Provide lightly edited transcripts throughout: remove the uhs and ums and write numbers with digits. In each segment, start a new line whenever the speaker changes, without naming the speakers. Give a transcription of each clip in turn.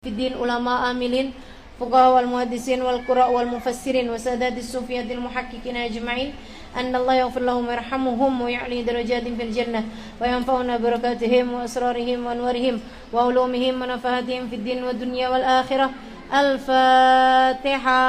الدين علماء عاملين فقهاء والمحدثين والقراء والمفسرين وسادات الصوفية المحققين أجمعين أن الله يغفر لهم ويرحمهم ويعلي درجات في الجنة وينفعنا بركاتهم وأسرارهم وأنوارهم وعلومهم ونفحاتهم في الدين والدنيا والآخرة. الفاتحة.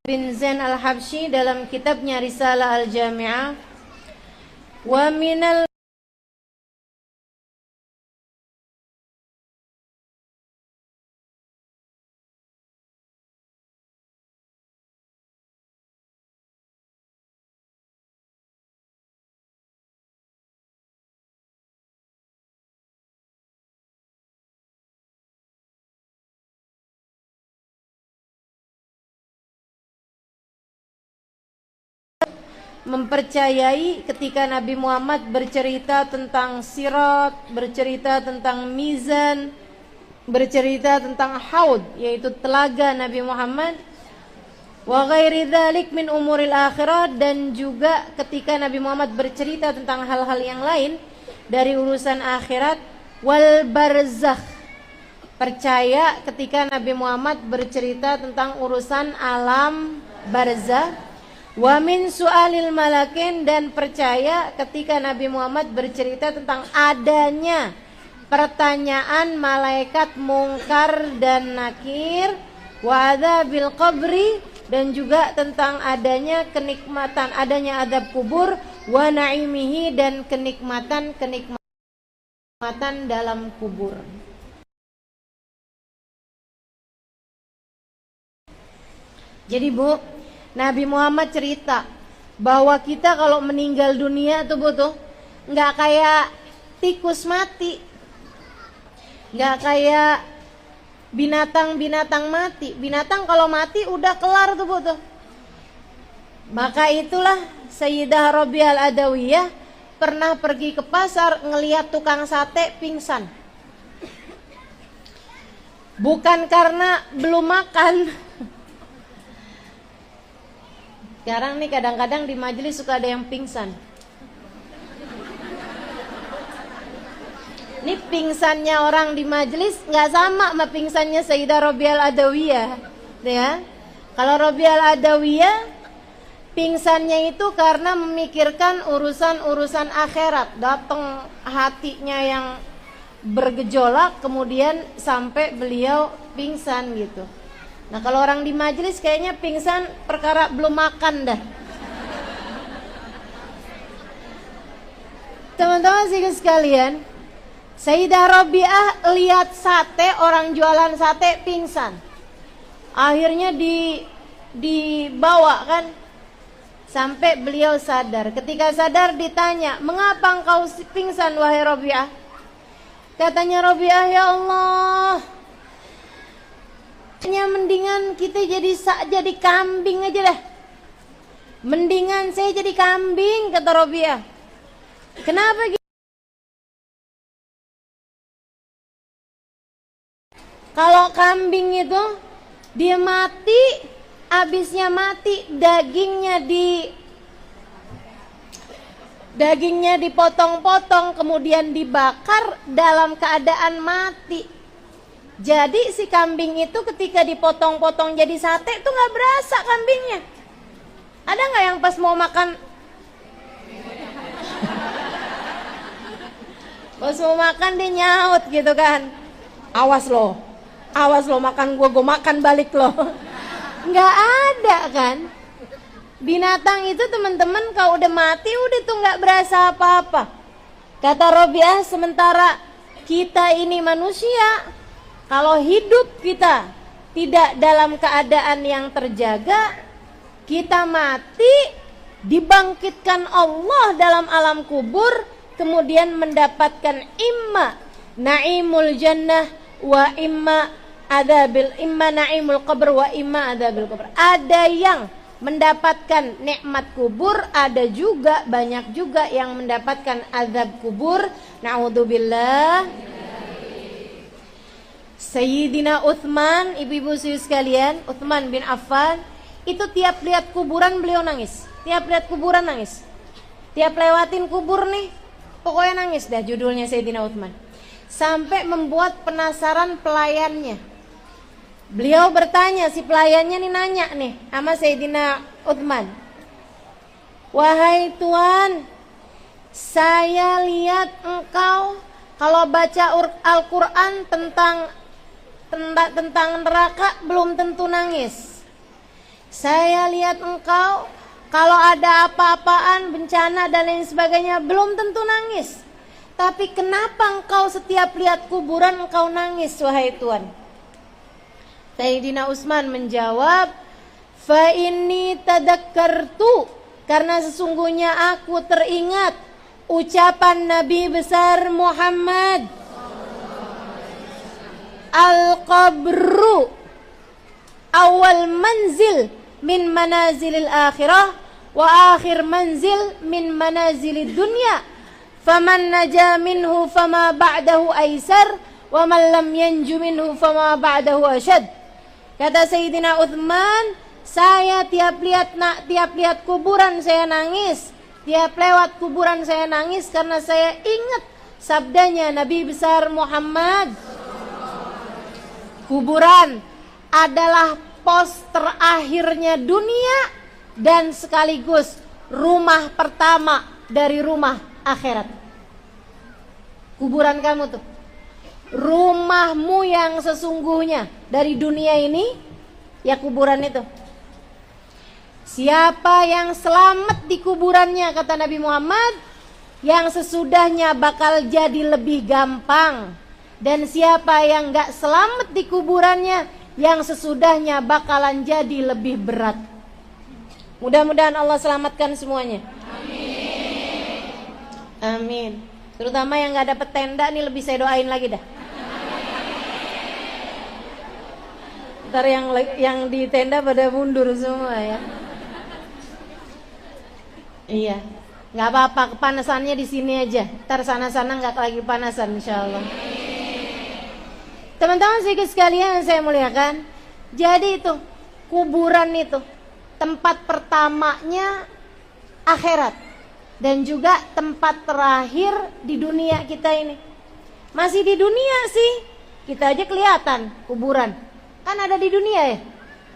Bin Zain Al-Habsyi dalam kitabnya Risalah Al-Jami'ah wa minal mempercayai ketika Nabi Muhammad bercerita tentang sirat, bercerita tentang mizan, bercerita tentang haud, yaitu telaga Nabi Muhammad, wa ghairi dzalik min umuril akhirah, dan juga ketika Nabi Muhammad bercerita tentang hal-hal yang lain dari urusan akhirat, wal barzakh, percaya ketika Nabi Muhammad bercerita tentang urusan alam barzakh, wa min su'alil malakin, dan percaya ketika Nabi Muhammad bercerita tentang adanya pertanyaan malaikat mungkar dan nakir, wa adzabil qabri, dan juga tentang adanya kenikmatan, adanya adab kubur, wa naimihi, dan kenikmatan dalam kubur. Jadi Bu, Nabi Muhammad cerita bahwa kita kalau meninggal dunia tuh butuh nggak kayak tikus mati, nggak kayak binatang mati. Binatang kalau mati udah kelar tuh butuh. Maka itulah Sayyidah Rabi'ah Al-Adawiyah pernah pergi ke pasar ngelihat tukang sate pingsan. Bukan karena belum makan. Sekarang nih kadang-kadang di majelis suka ada yang pingsan. Ini pingsannya orang di majelis nggak sama pingsannya Sayyidah Rabi'ah Al-Adawiyah, ya. Kalau Rabi'ah Al-Adawiyah pingsannya itu karena memikirkan urusan akhirat, datang hatinya yang bergejolak, kemudian sampai beliau pingsan gitu. Nah kalau orang di majelis kayaknya pingsan perkara belum makan dah. Teman-teman sekalian, Sayyidah Rabi'ah lihat sate, orang jualan sate pingsan. Akhirnya dibawa kan, sampai beliau sadar. Ketika sadar ditanya, mengapa engkau pingsan wahai Rabi'ah? Katanya Rabi'ah, ya Allah, mendingan kita jadi kambing aja dah. Mendingan saya jadi kambing, kata Rabi'ah. Kenapa gitu? Kalau kambing itu dia mati, habisnya mati, dagingnya dipotong-potong, kemudian dibakar dalam keadaan mati. Jadi si kambing itu ketika dipotong-potong jadi sate tuh nggak berasa kambingnya. Ada nggak yang pas mau makan, dia nyaut gitu kan? Awas lo makan gue makan balik lo. Nggak ada kan? Binatang itu teman-teman kalau udah mati udah tuh nggak berasa apa-apa. Kata Rabi'ah, sementara kita ini manusia, kalau hidup kita tidak dalam keadaan yang terjaga, kita mati, dibangkitkan Allah dalam alam kubur, kemudian mendapatkan imma naimul jannah wa imma naimul qabr wa imma adzabil qabr. Ada yang mendapatkan nikmat kubur, ada juga banyak juga yang mendapatkan azab kubur. Na'udzubillah Sayyidina Utsman, ibu-ibu sekalian, Utsman bin Affan, itu tiap lihat kuburan beliau nangis. Tiap lihat kuburan nangis. Tiap lewatin kubur nih, pokoknya nangis dah judulnya Sayyidina Utsman. Sampai membuat penasaran pelayannya. Beliau bertanya, si pelayannya nih nanya nih sama Sayyidina Utsman. Wahai Tuan, saya lihat engkau kalau baca Al-Quran tentang neraka belum tentu nangis. Saya lihat engkau kalau ada apa-apaan, bencana dan lain sebagainya belum tentu nangis. Tapi kenapa engkau setiap lihat kuburan engkau nangis, wahai Tuan? Sayyidina Utsman menjawab, fa inni tadakkartu, karena sesungguhnya aku teringat ucapan Nabi besar Muhammad, al-qabru awal manzil min manazilil akhirah wa akhir manzil min manazilid dunya, faman naja minhu fama ba'dahu aisar wa man lam yanju minhu fama ba'dahu asyad. Kata Sayyidina Utsman, saya tiap lihat kuburan saya nangis, tiap lewat kuburan saya nangis karena saya ingat sabdanya Nabi besar Muhammad, kuburan adalah pos terakhirnya dunia dan sekaligus rumah pertama dari rumah akhirat. Kuburan kamu tuh rumahmu yang sesungguhnya dari dunia ini, ya kuburan itu. Siapa yang selamat di kuburannya, kata Nabi Muhammad, yang sesudahnya bakal jadi lebih gampang. Dan siapa yang gak selamat di kuburannya, yang sesudahnya bakalan jadi lebih berat. Mudah-mudahan Allah selamatkan semuanya. Amin. Amin. Terutama yang gak dapet tenda nih, lebih saya doain lagi dah. Ntar yang di tenda pada mundur semua ya. Iya, nggak apa-apa, kepanasannya di sini aja. Ntar sana-sana nggak lagi panasan, insyaallah. Teman-teman sekalian yang saya muliakan, jadi itu kuburan itu tempat pertamanya akhirat dan juga tempat terakhir di dunia kita ini. Masih di dunia sih, kita aja kelihatan kuburan, kan ada di dunia ya.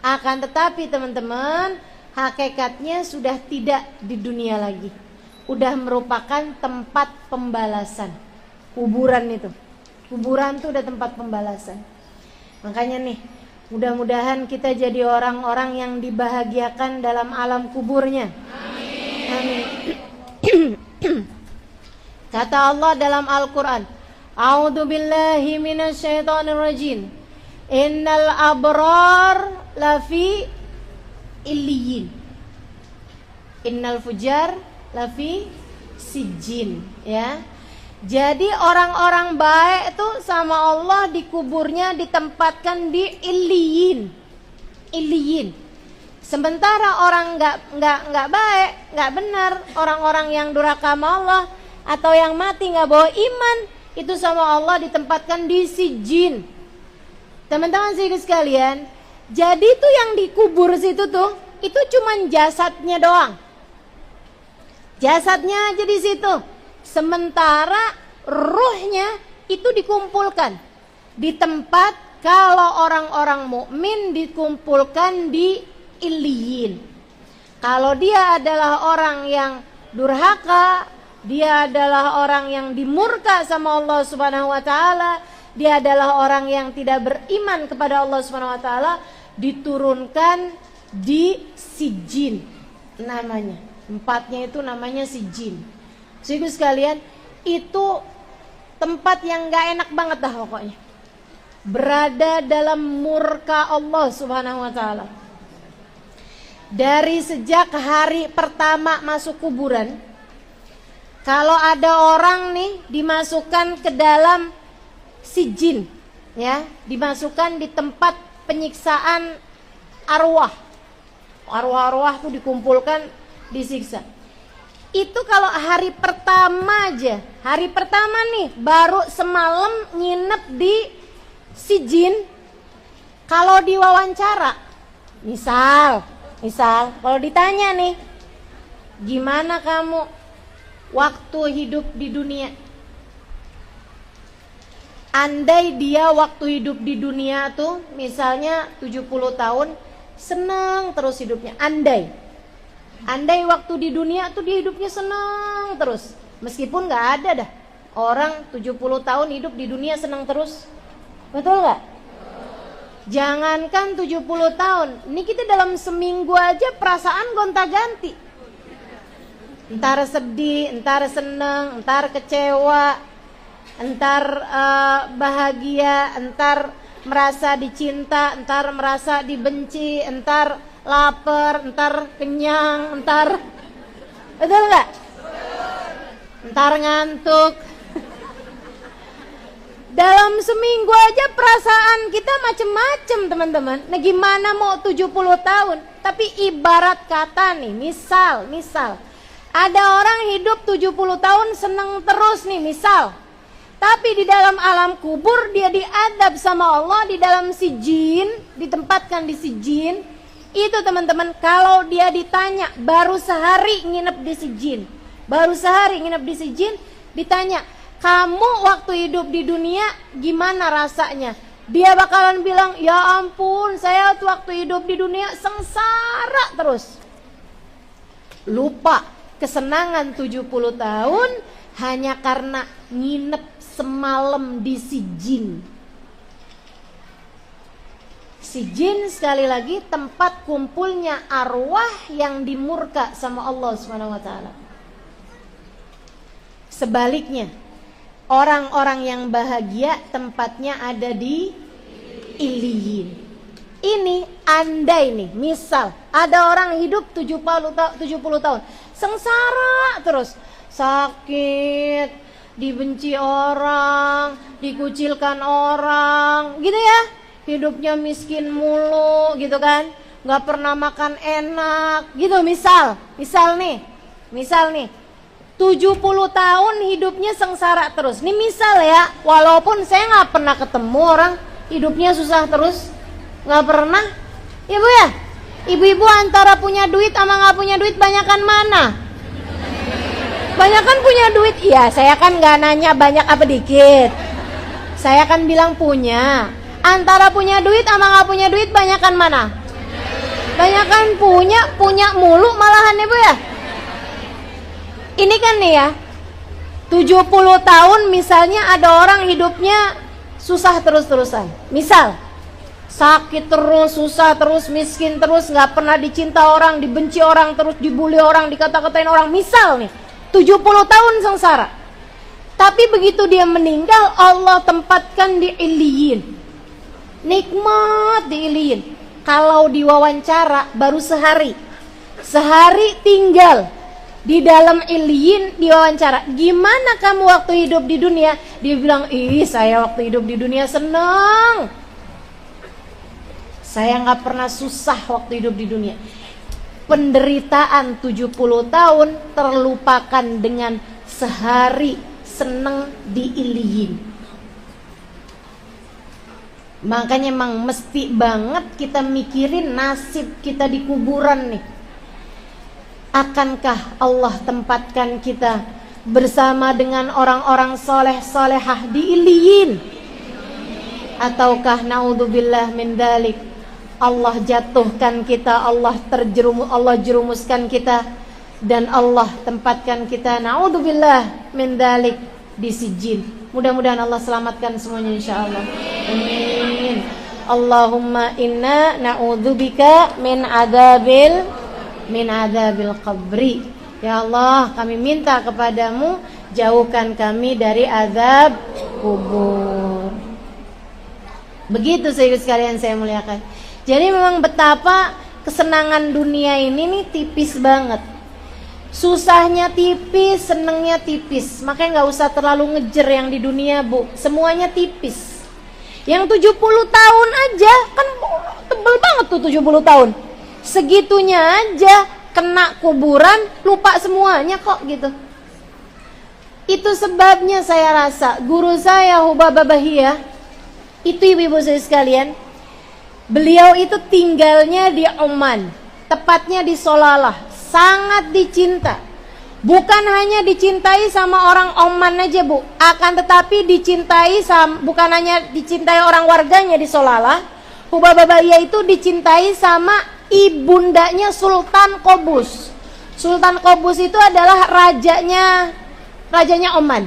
Akan tetapi teman-teman, hakikatnya sudah tidak di dunia lagi. Udah merupakan tempat pembalasan. Kuburan itu. Kuburan itu udah tempat pembalasan. Makanya nih, mudah-mudahan kita jadi orang-orang yang dibahagiakan dalam alam kuburnya. Amin. Kata Allah dalam Al-Quran, A'udzu billahi minasyaitonir rajim. Innal abrar lafi illiyin, innal fujar lafi sijjin, ya. Jadi orang-orang baik itu sama Allah di kuburnya ditempatkan di illiyin. Illiyin. Sementara orang nggak baik, nggak benar, orang-orang yang durhaka sama Allah atau yang mati nggak bawa iman, itu sama Allah ditempatkan di sijjin. Teman-teman sekalian, jadi itu yang dikubur situ tuh, itu cuman jasadnya doang. Jasadnya aja di situ. Sementara ruhnya itu dikumpulkan di tempat, kalau orang-orang mukmin dikumpulkan di illiyin. Kalau dia adalah orang yang durhaka, dia adalah orang yang dimurka sama Allah Subhanahu wa taala, dia adalah orang yang tidak beriman kepada Allah Subhanahu wa taala, diturunkan di sijjin namanya. Tempatnya itu namanya sijjin. Saudara sekalian, itu tempat yang gak enak banget dah pokoknya. Berada dalam murka Allah Subhanahu wa taala. Dari sejak hari pertama masuk kuburan, kalau ada orang nih dimasukkan ke dalam sijjin, ya, dimasukkan di tempat penyiksaan arwah. Arwah-arwah tuh dikumpulkan, disiksa. Itu kalau hari pertama aja, hari pertama nih baru semalam nginep di Si jin kalau diwawancara, misal kalau ditanya nih, gimana kamu waktu hidup di dunia? Andai dia waktu hidup di dunia tuh misalnya 70 tahun, senang terus hidupnya. Andai waktu di dunia tuh dia hidupnya senang terus. Meskipun gak ada dah orang 70 tahun hidup di dunia senang terus. Betul gak? Jangankan 70 tahun, ini kita dalam seminggu aja perasaan gonta-ganti. Entar sedih, entar seneng, entar kecewa, entar bahagia, entar merasa dicinta, entar merasa dibenci, entar lapar, entar kenyang, entar, betul gak? Entar ngantuk. Dalam seminggu aja perasaan kita macem-macem, teman-teman. Nah gimana mau 70 tahun? Tapi ibarat kata nih, misal ada orang hidup 70 tahun seneng terus nih, misal. Tapi di dalam alam kubur dia diadab sama Allah di dalam sijin, ditempatkan di sijin. Itu teman-teman, kalau dia ditanya baru sehari nginep di sijin, ditanya, kamu waktu hidup di dunia gimana rasanya? Dia bakalan bilang, ya ampun, saya waktu hidup di dunia sengsara terus. Lupa kesenangan 70 tahun hanya karena nginep semalam di sijin. Sijin sekali lagi tempat kumpulnya arwah yang dimurka sama Allah Subhanahu wa taala. Sebaliknya, orang-orang yang bahagia tempatnya ada di Iliyin. Ini andai nih, misal ada orang hidup 70 tahun, sengsara terus, sakit, dibenci orang, dikucilkan orang, gitu ya. Hidupnya miskin mulu, gitu kan, nggak pernah makan enak, gitu. Misal nih 70 tahun hidupnya sengsara terus. Ini misal ya, walaupun saya nggak pernah ketemu orang hidupnya susah terus, nggak pernah. Ibu ya, ibu-ibu antara punya duit sama nggak punya duit banyakan mana? Banyakan punya duit. Iya, saya kan nggak nanya banyak apa dikit. Saya kan bilang punya. Antara punya duit sama nggak punya duit banyakan mana? Banyakan punya mulu malahan ibu ya. Ini kan nih ya, 70 tahun misalnya ada orang hidupnya susah terus-terusan. Misal, sakit terus, susah terus, miskin terus, gak pernah dicinta orang, dibenci orang, terus dibully orang, dikata-katain orang. Misal nih, 70 tahun sengsara. Tapi begitu dia meninggal, Allah tempatkan di Iliyin. Nikmat di Iliyin. Kalau diwawancara baru sehari tinggal di dalam Iliyin, diwawancara, gimana kamu waktu hidup di dunia? Dia bilang, saya waktu hidup di dunia seneng, saya gak pernah susah waktu hidup di dunia. Penderitaan 70 tahun terlupakan dengan sehari seneng di Iliyin. Makanya emang mesti banget kita mikirin nasib kita di kuburan nih. Akankah Allah tempatkan kita bersama dengan orang-orang soleh-solehah di Iliyin? Ataukah naudzubillah min dzalik, Allah jatuhkan kita, Allah jerumuskan kita, dan Allah tempatkan kita naudzubillah min dzalik di sijin. Mudah-mudahan Allah selamatkan semuanya insyaallah. Amin. Allahumma inna na'udzubika min adzabil qabri. Ya Allah, kami minta kepadamu, jauhkan kami dari azab kubur. Begitu sekalian saya muliakan. Jadi memang betapa kesenangan dunia ini nih tipis banget. Susahnya tipis, senengnya tipis. Makanya gak usah terlalu ngejer yang di dunia, Bu. Semuanya tipis. Yang 70 tahun aja kan tebel banget tuh 70 tahun. Segitunya aja kena kuburan, lupa semuanya kok gitu. Itu sebabnya saya rasa guru saya Hubaba Bahiyah Itu ibu-ibu saya sekalian, beliau itu tinggalnya di Oman, tepatnya di Solalah, sangat dicinta. Bukan hanya dicintai sama orang Oman aja bu, akan tetapi dicintai bukan hanya dicintai orang warganya di Solalah. Hubabah Bahiyah itu dicintai sama ibundanya Sultan Qobus. Sultan Qobus itu adalah rajanya Oman.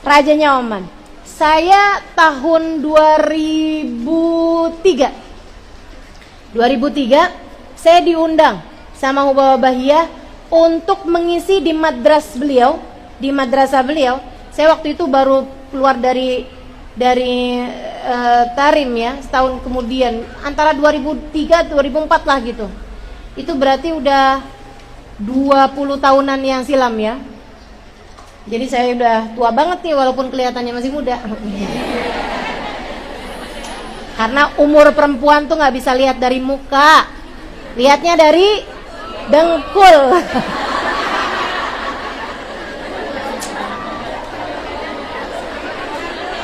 Rajanya Oman. Saya tahun 2003 saya diundang sama Hubabah Bahiyah untuk mengisi di madrasah beliau. Saya waktu itu baru keluar dari Tarim ya, setahun kemudian, antara 2003 2004 lah gitu. Itu berarti udah 20 tahunan yang silam ya. Jadi saya udah tua banget nih walaupun kelihatannya masih muda. Karena umur perempuan tuh nggak bisa lihat dari muka, lihatnya dari dengkul.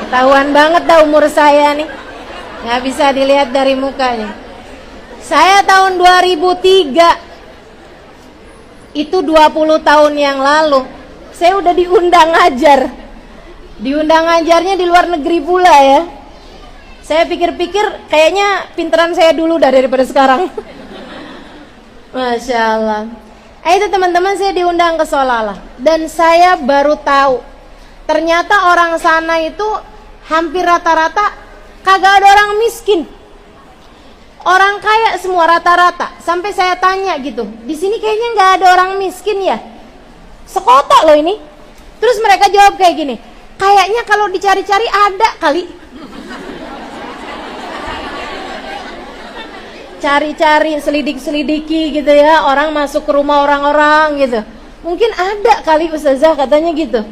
Ketahuan banget dah umur saya nih, nggak bisa dilihat dari mukanya. Saya tahun 2003, itu 20 tahun yang lalu, saya udah diundang ngajar. Diundang ngajarnya di luar negeri pula ya. Saya pikir-pikir kayaknya pinteran saya dulu dah daripada sekarang. Masya Allah. Itu teman-teman, saya diundang ke Solalah dan saya baru tahu ternyata orang sana itu hampir rata-rata kagak ada orang miskin. Orang kaya semua rata-rata. Sampai saya tanya gitu, di sini kayaknya nggak ada orang miskin ya? Sekota loh ini. Terus mereka jawab kayak gini, kayaknya kalau dicari-cari ada kali. Cari-cari, selidik-selidiki gitu ya, orang masuk ke rumah orang-orang gitu. Mungkin ada kali Ustazah, katanya gitu.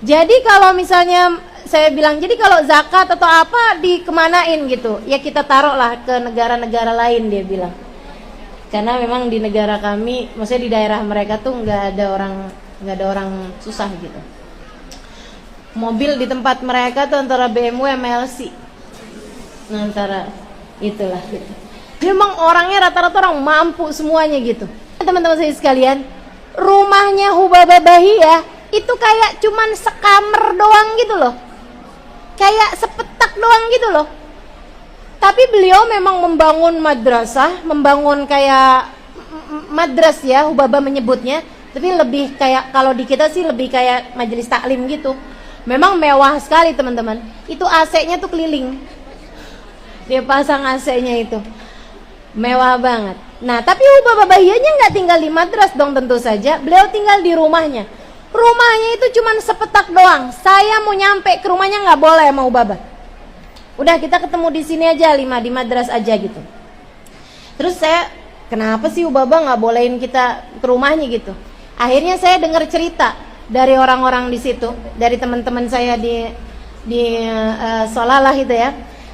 Jadi kalau misalnya saya bilang, jadi kalau zakat atau apa dikemanain gitu, ya kita taruhlah ke negara-negara lain, dia bilang. Karena memang di negara kami, maksudnya di daerah mereka tuh nggak ada orang susah gitu. Mobil di tempat mereka tuh antara BMW sama LC, antara itulah gitu. Memang orangnya rata-rata orang mampu semuanya gitu. Teman-teman saya sekalian, rumahnya Hubabah Bahiyah itu kayak cuman sekamar doang gitu loh, kayak sepetak doang gitu loh. Tapi beliau memang membangun madrasah, membangun kayak madras ya, Hubabah menyebutnya. Tapi lebih kayak, kalau di kita sih lebih kayak majelis taklim gitu. Memang mewah sekali teman-teman. Itu AC-nya tuh keliling, dia pasang AC-nya itu mewah banget. Nah tapi Hubabah Bahiyahnya nggak tinggal di madras dong, tentu saja beliau tinggal di rumahnya. Rumahnya itu cuman sepetak doang. Saya mau nyampe ke rumahnya nggak boleh sama Hubabah. Udah kita ketemu di sini aja, di madras aja gitu. Terus saya, kenapa sih Hubabah nggak bolehin kita ke rumahnya gitu? Akhirnya saya dengar cerita dari orang-orang di situ, dari teman-teman saya di Solalah itu ya.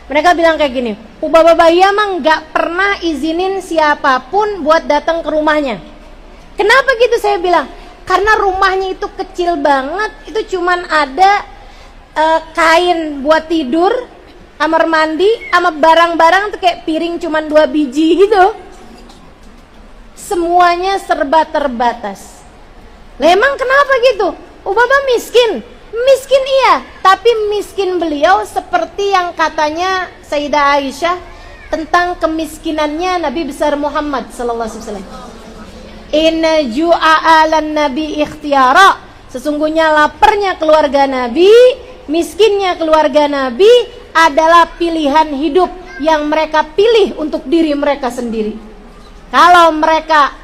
Mereka bilang kayak gini, Hubabah Bahiyah mah nggak pernah izinin siapapun buat datang ke rumahnya. Kenapa gitu saya bilang? Karena rumahnya itu kecil banget, itu cuman ada kain buat tidur, kamar mandi, sama barang-barang tuh kayak piring cuman 2 biji gitu. Semuanya serba terbatas. Lah emang kenapa gitu? Hubabah miskin? Miskin iya, tapi miskin beliau seperti yang katanya Sayyidah Aisyah tentang kemiskinannya Nabi besar Muhammad sallallahu alaihi wasallam. Inna ju'a alan nabi ikhtiyara. Sesungguhnya laparnya keluarga Nabi, miskinnya keluarga Nabi adalah pilihan hidup yang mereka pilih untuk diri mereka sendiri. Kalau mereka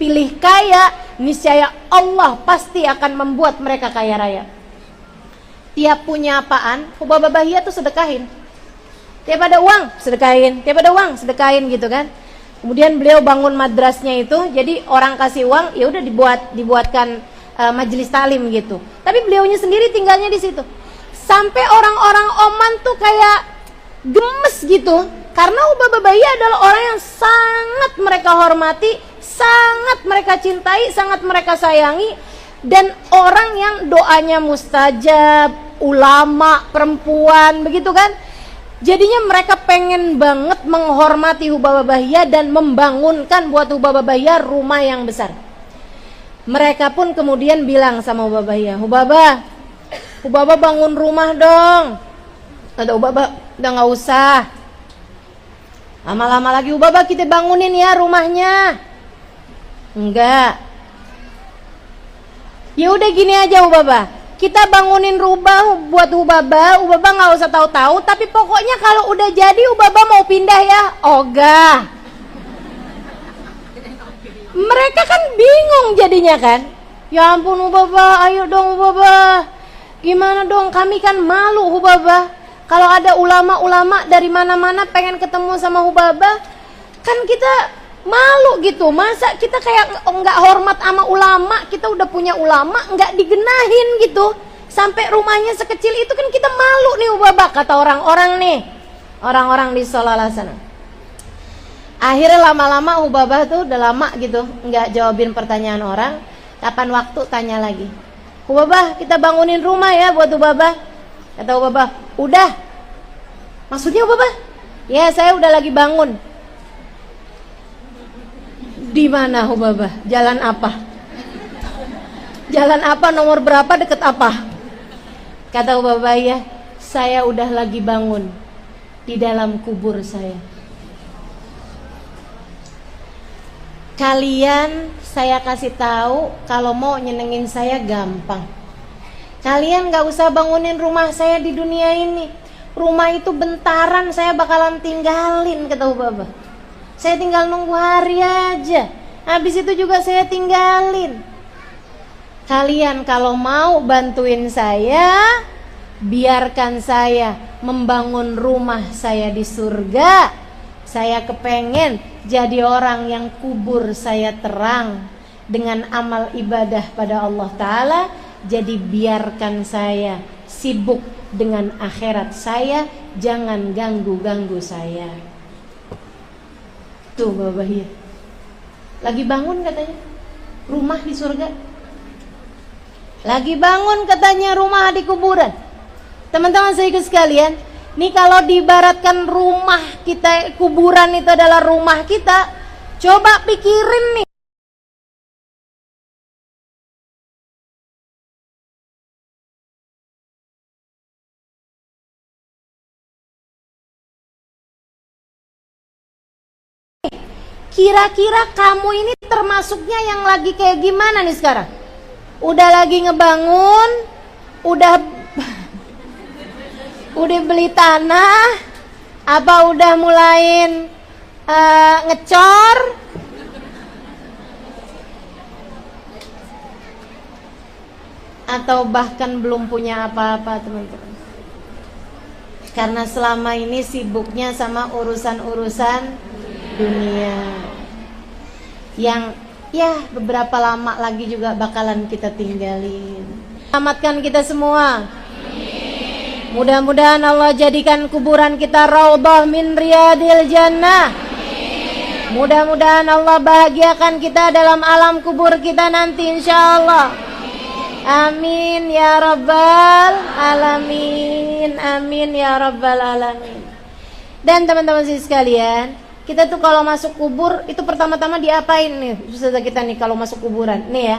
pilih kaya, niscaya Allah pasti akan membuat mereka kaya raya. Tiap punya apaan, Hubabah Bahiyah tuh sedekahin. Tiap ada uang, sedekahin. Tiap ada uang, sedekahin gitu kan. Kemudian beliau bangun madrasnya itu, jadi orang kasih uang, ya udah dibuatkan majelis taklim gitu. Tapi beliaunya sendiri tinggalnya di situ. Sampai orang-orang Oman tuh kayak gemes gitu, karena Hubabah Bahiyah adalah orang yang sangat mereka hormati, sangat mereka cintai, sangat mereka sayangi, dan orang yang doanya mustajab, ulama, perempuan, begitu kan? Jadinya mereka pengen banget menghormati Hubabah Bahiyah dan membangunkan buat Hubabah Bahiyah rumah yang besar. Mereka pun kemudian bilang sama Hubabah Bahiyah, Hubabah bangun rumah dong. Kata Hubabah, udah gak usah. Lama-lama lagi, Hubabah kita bangunin ya rumahnya. Enggak. Ya udah gini aja Hubabah, kita bangunin rumah buat Hubabah nggak usah tahu-tahu, tapi pokoknya kalau udah jadi Hubabah mau pindah ya. Ogah. Mereka kan bingung jadinya kan. Ya ampun Hubabah, ayo dong Hubabah. Gimana dong, kami kan malu Hubabah. Kalau ada ulama-ulama dari mana-mana pengen ketemu sama Hubabah, kan kita malu gitu. Masa kita kayak nggak hormat sama ulama, kita udah punya ulama nggak digenahin gitu. Sampai rumahnya sekecil itu kan kita malu nih Hubabah, kata orang-orang nih. Orang-orang di Solala sana. Akhirnya lama-lama Hubabah tuh udah lama gitu nggak jawabin pertanyaan orang. Kapan waktu tanya lagi, Hubabah kita bangunin rumah ya buat Hubabah. Kata Hubabah, udah. Maksudnya Hubabah? Ya saya udah lagi bangun. Di mana Hubabah? Jalan apa? Jalan apa? Nomor berapa? Deket apa? Kata Hubabah, ya saya udah lagi bangun di dalam kubur saya. Kalian saya kasih tahu, kalau mau nyenengin saya gampang. Kalian gak usah bangunin rumah saya di dunia ini. Rumah itu bentaran, saya bakalan tinggalin, kata Hubabah. Saya tinggal nunggu hari aja. Habis itu juga saya tinggalin. Kalian kalau mau bantuin saya, biarkan saya membangun rumah saya di surga. Saya kepengen jadi orang yang kubur saya terang dengan amal ibadah pada Allah Ta'ala. Jadi biarkan saya sibuk dengan akhirat saya, jangan ganggu-ganggu saya. Tuh Hubabah ya, lagi bangun katanya rumah di surga, lagi bangun katanya rumah di kuburan. Teman-teman saya ikut sekalian, nih kalau diibaratkan rumah kita, kuburan itu adalah rumah kita, coba pikirin nih. Kira-kira kamu ini termasuknya yang lagi kayak gimana nih sekarang? Udah lagi ngebangun, udah beli tanah, apa udah mulain ngecor? Atau bahkan belum punya apa-apa teman-teman? Karena selama ini sibuknya sama urusan-urusan dunia yang ya beberapa lama lagi juga bakalan kita tinggalin. Selamatkan kita semua. Mudah-mudahan Allah jadikan kuburan kita raudhah min riyadil jannah. Mudah-mudahan Allah bahagiakan kita dalam alam kubur kita nanti insyaallah. Amin ya rabbal alamin. Amin ya rabbal alamin. Dan teman-teman sekalian, kita tuh kalau masuk kubur itu pertama-tama diapain nih Ustazah kita nih kalau masuk kuburan nih ya.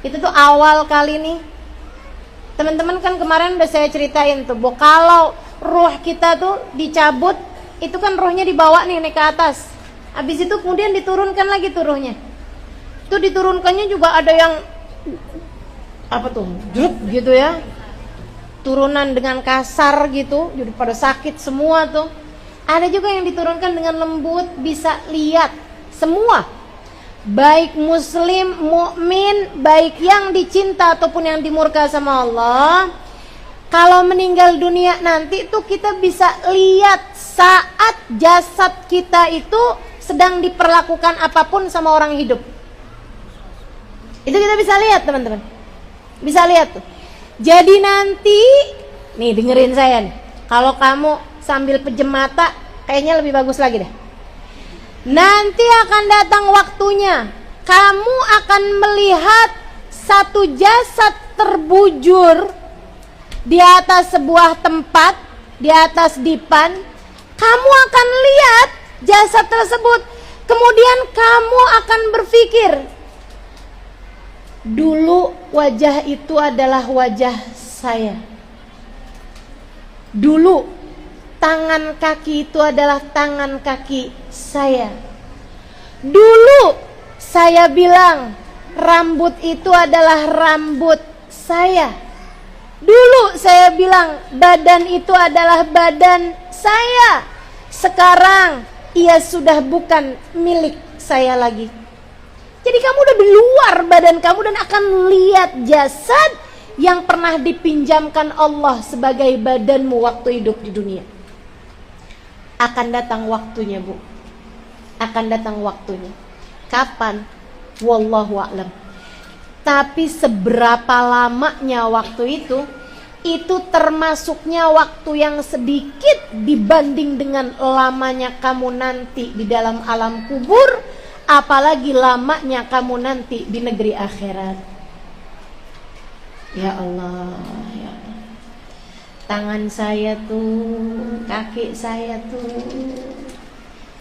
Itu tuh awal kali nih, teman-teman kan kemarin udah saya ceritain tuh bahwa kalau ruh kita tuh dicabut, itu kan ruhnya dibawa nih naik ke atas. Habis itu kemudian diturunkan lagi tuh ruhnya. Itu diturunkannya juga ada yang apa tuh? Druk gitu ya. Turunan dengan kasar gitu, jadi pada sakit semua tuh. Ada juga yang diturunkan dengan lembut, bisa lihat semua. Baik muslim, mukmin, baik yang dicinta ataupun yang dimurka sama Allah. Kalau meninggal dunia nanti tuh kita bisa lihat saat jasad kita itu sedang diperlakukan apapun sama orang hidup. Itu kita bisa lihat teman-teman. Bisa lihat tuh. Jadi nanti, nih dengerin saya nih. Kalau kamu sambil pejem mata, kayaknya lebih bagus lagi deh. Nanti akan datang waktunya, kamu akan melihat satu jasad terbujur di atas sebuah tempat, di atas dipan, kamu akan lihat jasad tersebut. Kemudian kamu akan berpikir, dulu wajah itu adalah wajah saya. Dulu tangan kaki itu adalah tangan kaki saya. Dulu saya bilang rambut itu adalah rambut saya. Dulu saya bilang badan itu adalah badan saya. Sekarang ia sudah bukan milik saya lagi. Jadi kamu udah di luar badan kamu dan akan lihat jasad yang pernah dipinjamkan Allah sebagai badanmu waktu hidup di dunia. Akan datang waktunya, Bu. Akan datang waktunya. Kapan? Wallahu a'lam. Tapi seberapa lamanya waktu itu termasuknya waktu yang sedikit dibanding dengan lamanya kamu nanti di dalam alam kubur, apalagi lamanya kamu nanti di negeri akhirat. Ya Allah, ya Allah. Tangan saya tuh, kaki saya tuh,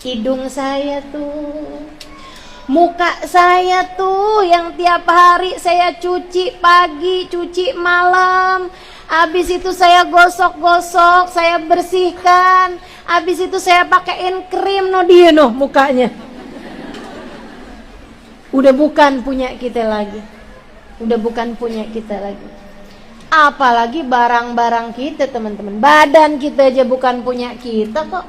hidung saya tuh, muka saya tuh yang tiap hari saya cuci pagi, cuci malam. Habis itu saya gosok-gosok, saya bersihkan. Habis itu saya pakein krim, no dia no mukanya. Udah bukan punya kita lagi. Udah bukan punya kita lagi. Apalagi barang-barang kita, teman-teman. Badan kita aja bukan punya kita kok.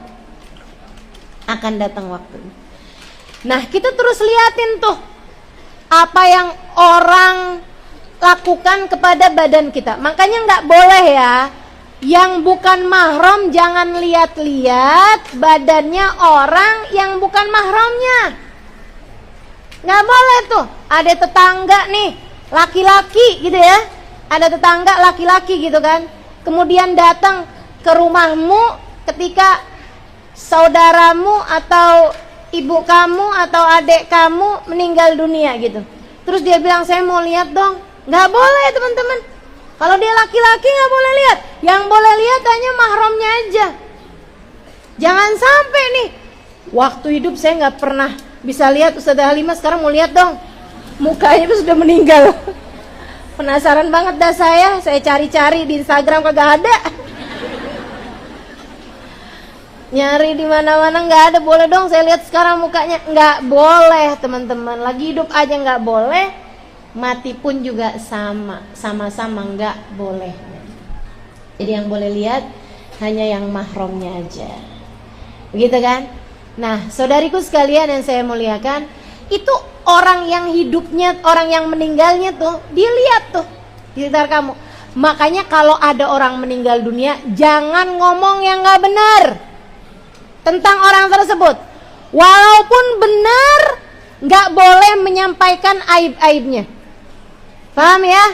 Akan datang waktunya. Nah, kita terus liatin tuh apa yang orang lakukan kepada badan kita. Makanya nggak boleh ya, yang bukan mahram jangan lihat-lihat badannya orang yang bukan mahramnya. Nggak boleh tuh. Ada tetangga nih, laki-laki gitu ya. Ada tetangga laki-laki gitu kan. Kemudian datang ke rumahmu ketika saudaramu atau ibu kamu atau adik kamu meninggal dunia gitu. Terus dia bilang, saya mau lihat dong. Nggak boleh, teman-teman. Kalau dia laki-laki nggak boleh lihat. Yang boleh lihat hanya mahramnya aja. Jangan sampai nih, waktu hidup saya nggak pernah bisa lihat Ustazah Halimah, sekarang mau lihat dong. Mukanya itu sudah meninggal. Penasaran banget dah saya cari-cari di Instagram kagak ada. Nyari di mana-mana nggak ada. Boleh dong saya lihat sekarang mukanya. Nggak boleh, teman-teman. Lagi hidup aja nggak boleh, mati pun juga sama-sama nggak boleh. Jadi yang boleh lihat hanya yang mahramnya aja. Begitu kan? Nah, saudariku sekalian yang saya muliakan, itu orang yang hidupnya, orang yang meninggalnya tuh, dia lihat tuh di sekitar kamu. Makanya kalau ada orang meninggal dunia, jangan ngomong yang nggak benar tentang orang tersebut. Walaupun benar, nggak boleh menyampaikan aib-aibnya. Paham ya?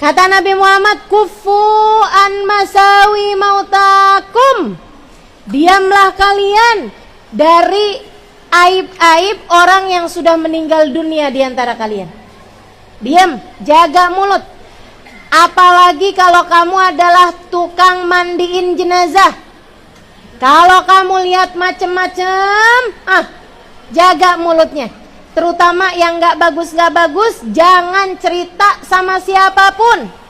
Kata Nabi Muhammad, kufu an masawi mautakum. Diamlah kalian dari aib-aib orang yang sudah meninggal dunia di antara kalian. Diam, jaga mulut. Apalagi kalau kamu adalah tukang mandiin jenazah. Kalau kamu lihat macem-macem, jaga mulutnya. Terutama yang gak bagus, jangan cerita sama siapapun.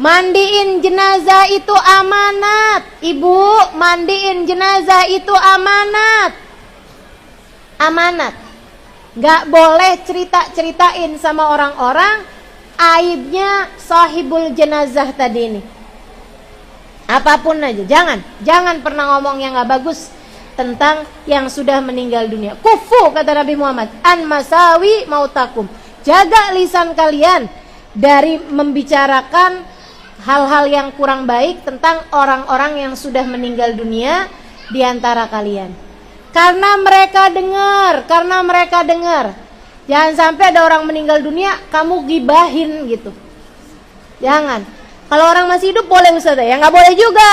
Mandiin jenazah itu amanat. Ibu, mandiin jenazah itu amanat. Amanat. Gak boleh cerita-ceritain sama orang-orang aibnya sahibul jenazah tadi ini. Apapun aja, jangan pernah ngomong yang gak bagus tentang yang sudah meninggal dunia. Kufu, kata Nabi Muhammad, an masawi mautakum. Jaga lisan kalian dari membicarakan hal-hal yang kurang baik tentang orang-orang yang sudah meninggal dunia di antara kalian. Karena mereka dengar. Jangan sampai ada orang meninggal dunia kamu gibahin gitu. Jangan. Kalau orang masih hidup boleh Ustazah, ya nggak boleh juga.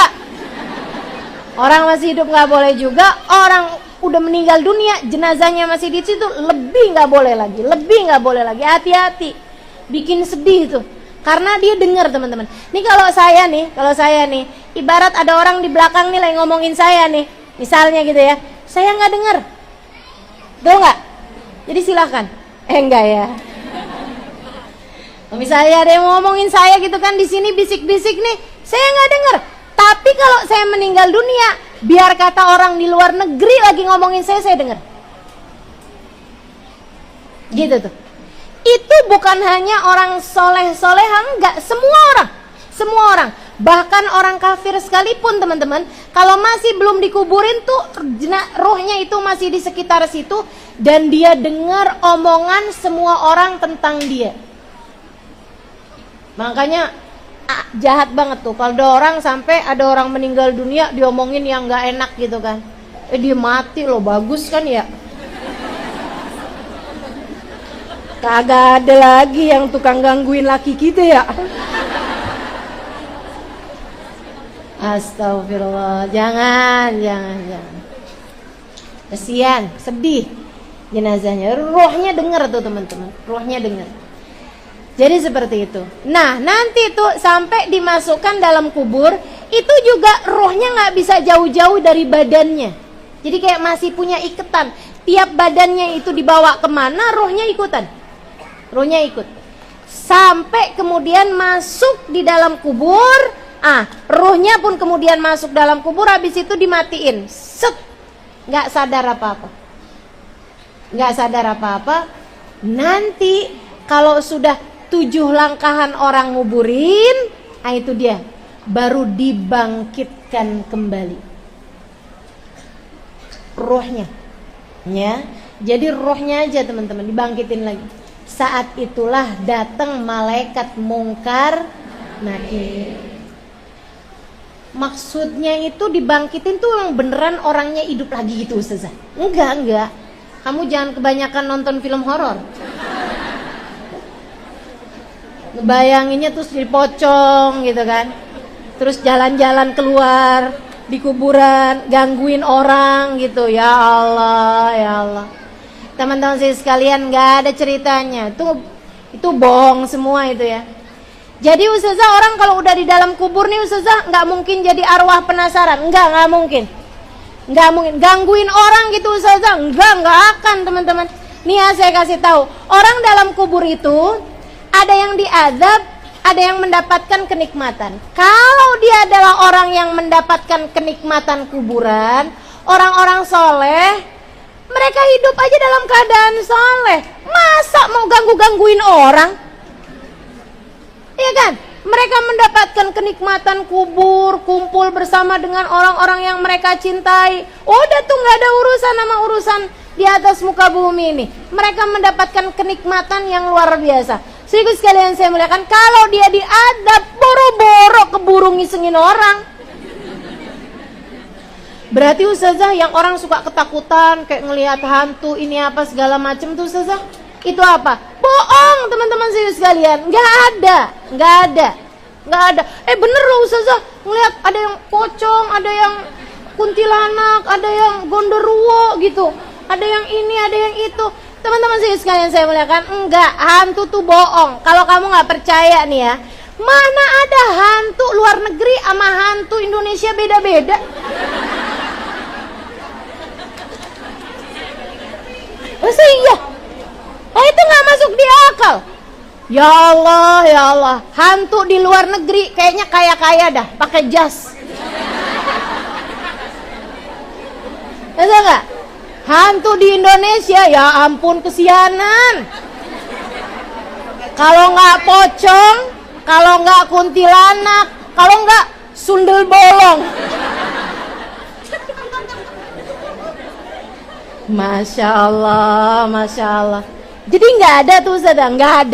Orang masih hidup nggak boleh juga. Orang udah meninggal dunia, jenazahnya masih di situ, lebih nggak boleh lagi. Hati-hati. Bikin sedih tuh. Karena dia dengar, teman-teman. Nih kalau saya nih, ibarat ada orang di belakang nih lagi ngomongin saya nih, misalnya gitu ya, saya nggak dengar, betul nggak? Jadi silahkan. Enggak ya. Misalnya ada yang ngomongin saya gitu kan, di sini bisik-bisik nih, saya nggak dengar. Tapi kalau saya meninggal dunia, biar kata orang di luar negeri lagi ngomongin saya dengar. Gitu tuh. Itu bukan hanya orang soleh-soleha, enggak, semua orang, bahkan orang kafir sekalipun, teman-teman, kalau masih belum dikuburin tuh rohnya itu masih di sekitar situ dan dia dengar omongan semua orang tentang dia. Makanya jahat banget tuh kalau sampai ada orang meninggal dunia diomongin yang nggak enak gitu kan. Dia mati loh, bagus kan ya. Kagak ada lagi yang tukang gangguin laki kita ya. Astagfirullah, jangan. Kasihan, sedih jenazahnya. Rohnya dengar tuh teman-teman, rohnya dengar. Jadi seperti itu. Nah, nanti tuh sampai dimasukkan dalam kubur, itu juga rohnya nggak bisa jauh-jauh dari badannya. Jadi kayak masih punya ikatan. Tiap badannya itu dibawa kemana, rohnya ikutan. Rohnya ikut sampai kemudian masuk di dalam kubur. Rohnya pun kemudian masuk dalam kubur, habis itu dimatiin, set, nggak sadar apa-apa. Nanti kalau sudah 7 langkahan orang nguburin, itu dia baru dibangkitkan kembali rohnya, ya. Jadi rohnya aja teman-teman dibangkitin lagi. Saat itulah datang malaikat mungkar nakir. Maksudnya itu dibangkitin tuh yang beneran orangnya hidup lagi gitu, Ustazah? Enggak. Kamu jangan kebanyakan nonton film horor. Ngebayanginnya terus jadi pocong gitu kan. Terus jalan-jalan keluar di kuburan, gangguin orang gitu. Ya Allah. Teman-teman saya sekalian, nggak ada ceritanya. Itu bohong semua itu ya. Jadi Ustazah, orang kalau udah di dalam kubur nih Ustazah, nggak mungkin jadi arwah penasaran. Nggak mungkin. Gangguin orang gitu Ustazah, nggak akan teman-teman. Nih ya, saya kasih tahu, orang dalam kubur itu ada yang diazab, ada yang mendapatkan kenikmatan. Kalau dia adalah orang yang mendapatkan kenikmatan kuburan, orang-orang soleh, mereka hidup aja dalam keadaan soleh. Masa mau gangguin orang? Iya kan? Mereka mendapatkan kenikmatan kubur, kumpul bersama dengan orang-orang yang mereka cintai. Udah tuh gak ada urusan sama urusan di atas muka bumi ini. Mereka mendapatkan kenikmatan yang luar biasa. Sehingga sekalian saya muliakan, kalau dia diadab, boro-boro keburu ngisengin orang. Berarti Ustazah, yang orang suka ketakutan kayak ngelihat hantu ini apa segala macam tuh Ustazah, itu apa? Bohong teman-teman sekalian. Nggak ada. Bener loh Ustazah, ngelihat ada yang pocong, ada yang kuntilanak, ada yang gondoruo gitu, ada yang ini, ada yang itu. Teman-teman sekalian saya muliakan, enggak, hantu tuh bohong. Kalau kamu nggak percaya nih ya, mana ada hantu luar negeri sama hantu Indonesia beda-beda. Masa iya? Itu gak masuk di akal. Ya Allah, hantu di luar negeri kayaknya kaya-kaya dah, pakai jas. Masa gak? Hantu di Indonesia, ya ampun kesianan. Kalau gak pocong, kalau gak kuntilanak, kalau gak sundel bolong. Masya Allah. Jadi nggak ada tuh Ustazah, nggak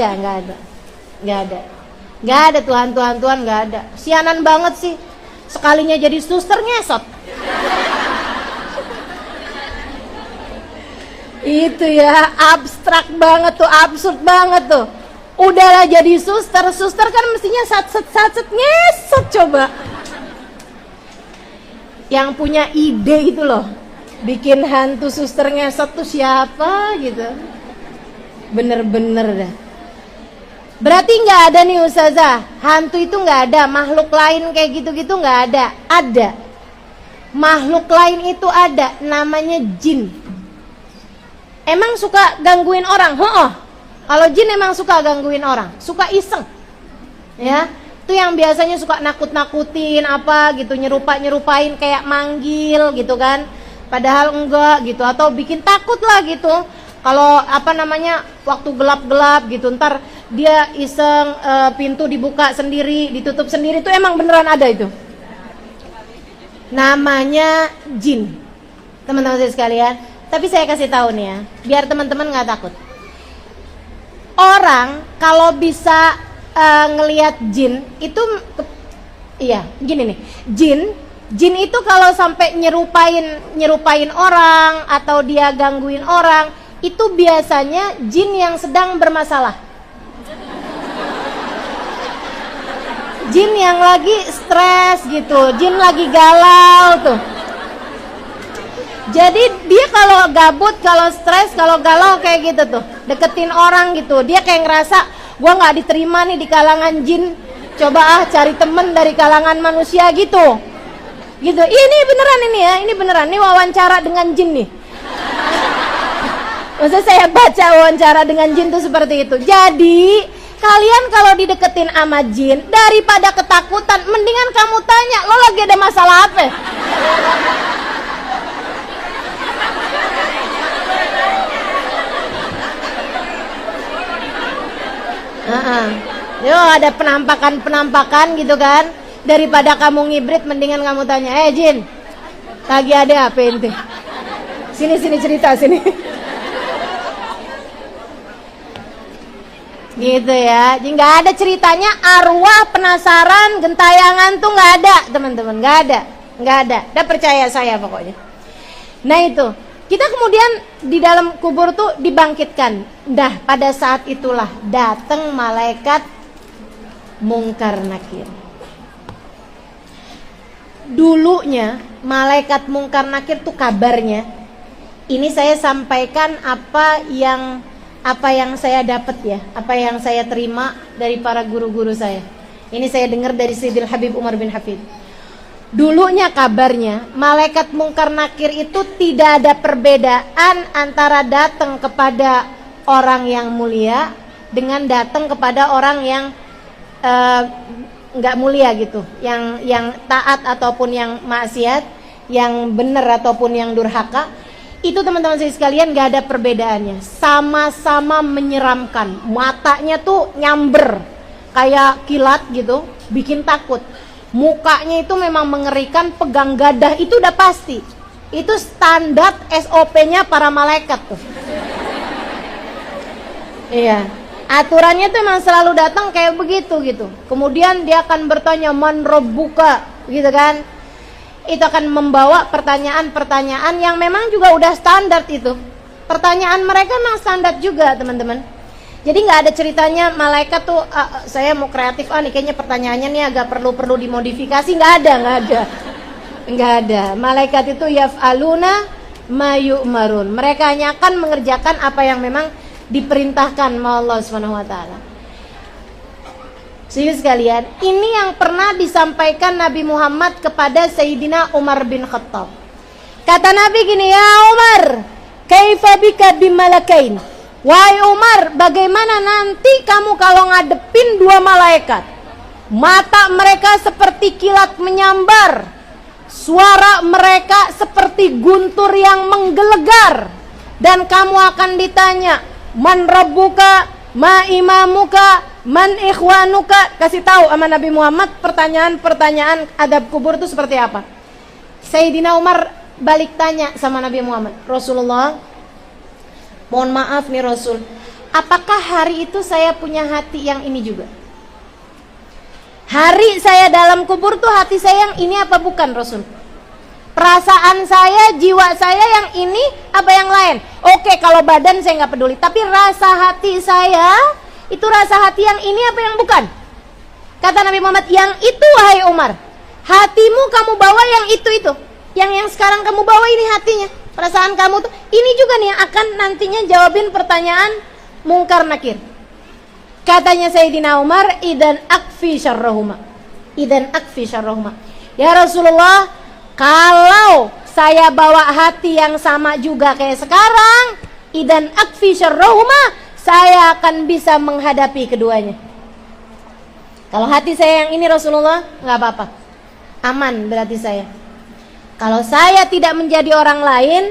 ada tuh hantu-hantuan, nggak ada. Sianan banget sih, sekalinya jadi suster ngesot. Itu ya, abstrak banget tuh, absurd banget tuh. Udahlah jadi suster kan mestinya satset ngesot coba. Yang punya ide itu loh, bikin hantu suster ngesot tuh siapa gitu. Bener-bener dah. Berarti nggak ada nih Ustazah, hantu itu nggak ada, makhluk lain kayak gitu-gitu nggak ada. Ada. Makhluk lain itu ada, namanya jin. Emang suka gangguin orang? Kalau jin emang suka gangguin orang, suka iseng. Ya, itu yang biasanya suka nakut-nakutin apa gitu, nyerupain kayak manggil gitu kan. Padahal enggak gitu, atau bikin takut lah gitu. Kalau waktu gelap-gelap gitu, ntar dia iseng pintu dibuka sendiri, ditutup sendiri, itu emang beneran ada itu. Namanya jin, teman-teman sekalian. Tapi saya kasih tahu nih ya, biar teman-teman nggak takut. Orang kalau bisa ngelihat jin itu, gini nih, jin itu kalau sampai nyerupain orang atau dia gangguin orang, itu biasanya jin yang sedang bermasalah. Jin yang lagi stres gitu, jin lagi galau tuh. Jadi dia kalau gabut, kalau stres, kalau galau kayak gitu tuh, deketin orang gitu, dia kayak ngerasa gua nggak diterima nih di kalangan jin, coba cari temen dari kalangan manusia gitu. Ini beneran ini beneran, ini wawancara dengan jin nih. Maksudnya saya baca wawancara dengan jin tuh seperti itu. Jadi kalian kalau dideketin sama jin, daripada ketakutan, mendingan kamu tanya, lo lagi ada masalah apa? Yo, ada penampakan gitu kan. Daripada kamu ngibrit, mendingan kamu tanya, jin, lagi ada apa ente? Sini cerita sini. Gitu ya. Jadi nggak ada ceritanya arwah penasaran gentayangan tuh nggak ada, teman-teman, nggak ada. Udah percaya saya pokoknya. Nah itu, kita kemudian di dalam kubur tuh dibangkitkan. Dah pada saat itulah datang malaikat Mungkar Nakir. Dulunya malaikat Mungkar Nakir tuh kabarnya, ini saya sampaikan apa yang saya dapat ya, apa yang saya terima dari para guru-guru saya. Ini saya dengar dari Sayyidil Habib Umar bin Hafid. Dulunya kabarnya malaikat Mungkar Nakir itu tidak ada perbedaan antara datang kepada orang yang mulia dengan datang kepada orang yang nggak mulia gitu, yang taat ataupun yang maksiat, yang benar ataupun yang durhaka. Itu teman-teman saya sekalian nggak ada perbedaannya, sama-sama menyeramkan, matanya tuh nyamber kayak kilat gitu, bikin takut. Mukanya itu memang mengerikan, pegang gadah itu udah pasti. Itu standar SOP-nya para malaikat tuh. Iya, aturannya tuh memang selalu datang kayak begitu gitu. Kemudian dia akan bertanya, man rabbuka, gitu kan. Itu akan membawa pertanyaan-pertanyaan yang memang juga udah standar itu. Pertanyaan mereka memang standar juga, teman-teman. Jadi nggak ada ceritanya malaikat tuh, saya mau kreatif, nih kayaknya pertanyaannya nih agak perlu dimodifikasi. Nggak ada. Malaikat itu yaf'aluna ma yu'marun. Mereka hanya akan mengerjakan apa yang memang diperintahkan oleh Allah Subhanahu wa taala. Saudara sekalian, ini yang pernah disampaikan Nabi Muhammad kepada Sayyidina Umar bin Khattab. Kata Nabi gini, ya Umar, kaifa bika bimalakain? Wahai Umar, bagaimana nanti kamu kalau ngadepin dua malaikat? Mata mereka seperti kilat menyambar, suara mereka seperti guntur yang menggelegar, dan kamu akan ditanya, man rabbuka, ma imamuka, man ikhwanuka. Kasih tahu sama Nabi Muhammad pertanyaan-pertanyaan adab kubur itu seperti apa. Sayyidina Umar balik tanya sama Nabi Muhammad, Rasulullah, mohon maaf nih Rasul, apakah hari itu saya punya hati yang ini juga? Hari saya dalam kubur tuh hati saya yang ini apa bukan Rasul? Perasaan saya, jiwa saya yang ini apa yang lain? Oke, kalau badan saya nggak peduli, tapi rasa hati saya itu rasa hati yang ini apa yang bukan? Kata Nabi Muhammad, yang itu wahai Umar. Hatimu kamu bawa yang itu. Yang sekarang kamu bawa ini hatinya. Perasaan kamu tuh ini juga nih yang akan nantinya jawabin pertanyaan Mungkar Nakir. Katanya Sayyidina Umar, idan akfi syarrahuma. Idan akfi syarrahuma. Ya Rasulullah, kalau saya bawa hati yang sama juga kayak sekarang, idan akfi syarrahuma, saya akan bisa menghadapi keduanya. Kalau hati saya yang ini Rasulullah, nggak apa-apa, aman berarti saya. Kalau saya tidak menjadi orang lain,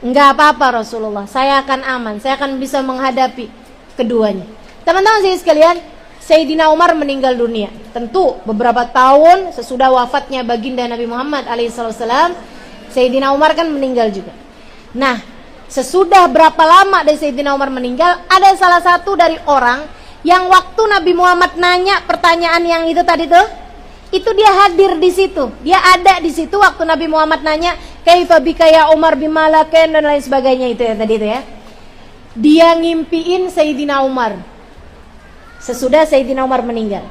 nggak apa-apa Rasulullah, saya akan aman, saya akan bisa menghadapi keduanya. Teman-teman sekalian, Sayyidina Umar meninggal dunia. Tentu beberapa tahun sesudah wafatnya baginda Nabi Muhammad alaihissalam, Sayyidina Umar kan meninggal juga. Nah, sesudah berapa lama dari Sayyidina Umar meninggal, ada salah satu dari orang yang waktu Nabi Muhammad nanya pertanyaan yang itu tadi tuh, itu dia hadir di situ. Dia ada di situ waktu Nabi Muhammad nanya, "Kaifa bika ya Umar bimalaken," dan lain sebagainya itu ya tadi itu ya. Dia ngimpiin Sayyidina Umar sesudah Sayyidina Umar meninggal.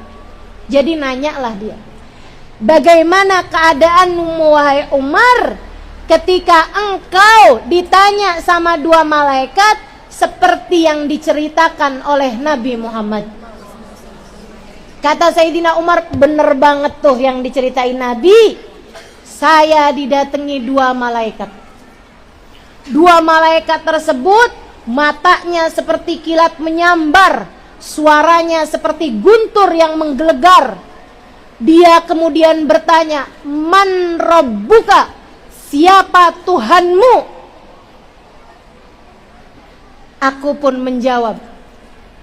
Jadi nanyalah dia, "Bagaimana keadaanmu wahai Umar ketika engkau ditanya sama dua malaikat seperti yang diceritakan oleh Nabi Muhammad?" Kata Sayyidina Umar, bener banget tuh yang diceritain Nabi. Saya didatangi dua malaikat. Dua malaikat tersebut matanya seperti kilat menyambar, suaranya seperti guntur yang menggelegar. Dia kemudian bertanya, "Man rabbuka?" Siapa Tuhanmu? Aku pun menjawab,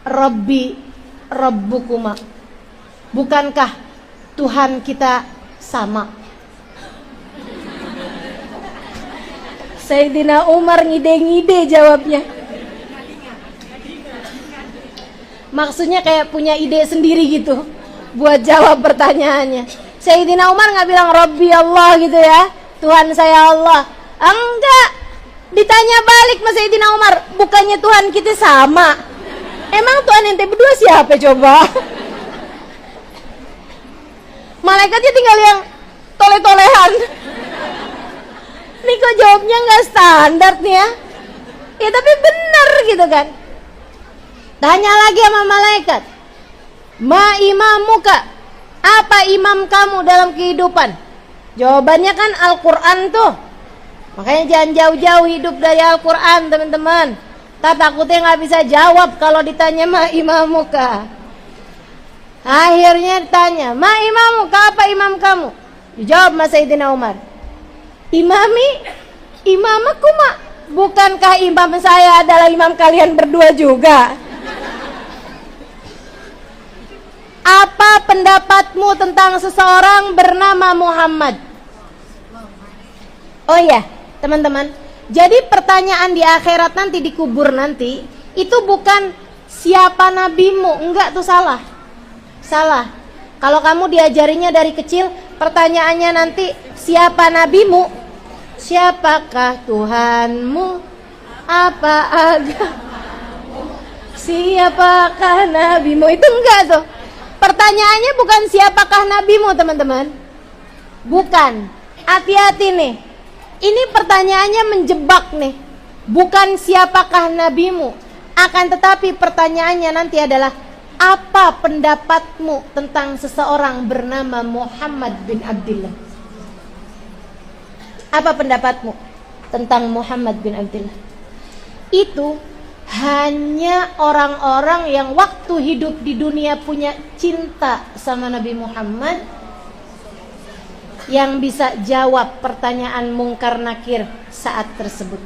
"Rabbi rabbukuma." Bukankah Tuhan kita sama? Sayyidina Umar ngide-ngide jawabnya. Maksudnya kayak punya ide sendiri gitu buat jawab pertanyaannya. Sayyidina Umar nggak bilang Rabbi Allah gitu ya, Tuhan saya Allah. Enggak. Ditanya balik sama Sayyidina Umar, bukannya Tuhan kita sama? Emang Tuhan ente berdua siapa coba? Malaikatnya tinggal yang tole-tolehan. Nih kok jawabnya nggak standar nih ya? Ya tapi benar gitu kan. Tanya lagi sama malaikat, "Ma imamuka?" Apa imam kamu dalam kehidupan? Jawabannya kan Al-Quran tuh. Makanya jangan jauh-jauh hidup dari Al-Quran teman-teman. Takutnya nggak bisa jawab kalau ditanya ma imamuka. Akhirnya ditanya, "Ma imamuka, apa imam kamu?" Dijawab Mas Sayyidina Umar, Imamaku mak, bukankah imam saya adalah imam kalian berdua juga?" Apa pendapatmu tentang seseorang bernama Muhammad? Oh iya, teman-teman. Jadi pertanyaan di akhirat nanti, di kubur nanti, itu bukan siapa nabimu. Enggak, tuh salah. Salah. Kalau kamu diajarinya dari kecil, pertanyaannya nanti siapa nabimu? Siapakah Tuhanmu? Apa agamamu? Siapakah nabimu? Itu enggak tuh. Pertanyaannya bukan siapakah nabimu teman-teman. Bukan. Hati-hati nih. Ini pertanyaannya menjebak nih. Bukan siapakah nabimu. Akan tetapi pertanyaannya nanti adalah, apa pendapatmu tentang seseorang bernama Muhammad bin Abdullah? Apa pendapatmu tentang Muhammad bin Abdullah? Itu hanya orang-orang yang waktu hidup di dunia punya cinta sama Nabi Muhammad yang bisa jawab pertanyaan mungkar nakir saat tersebut.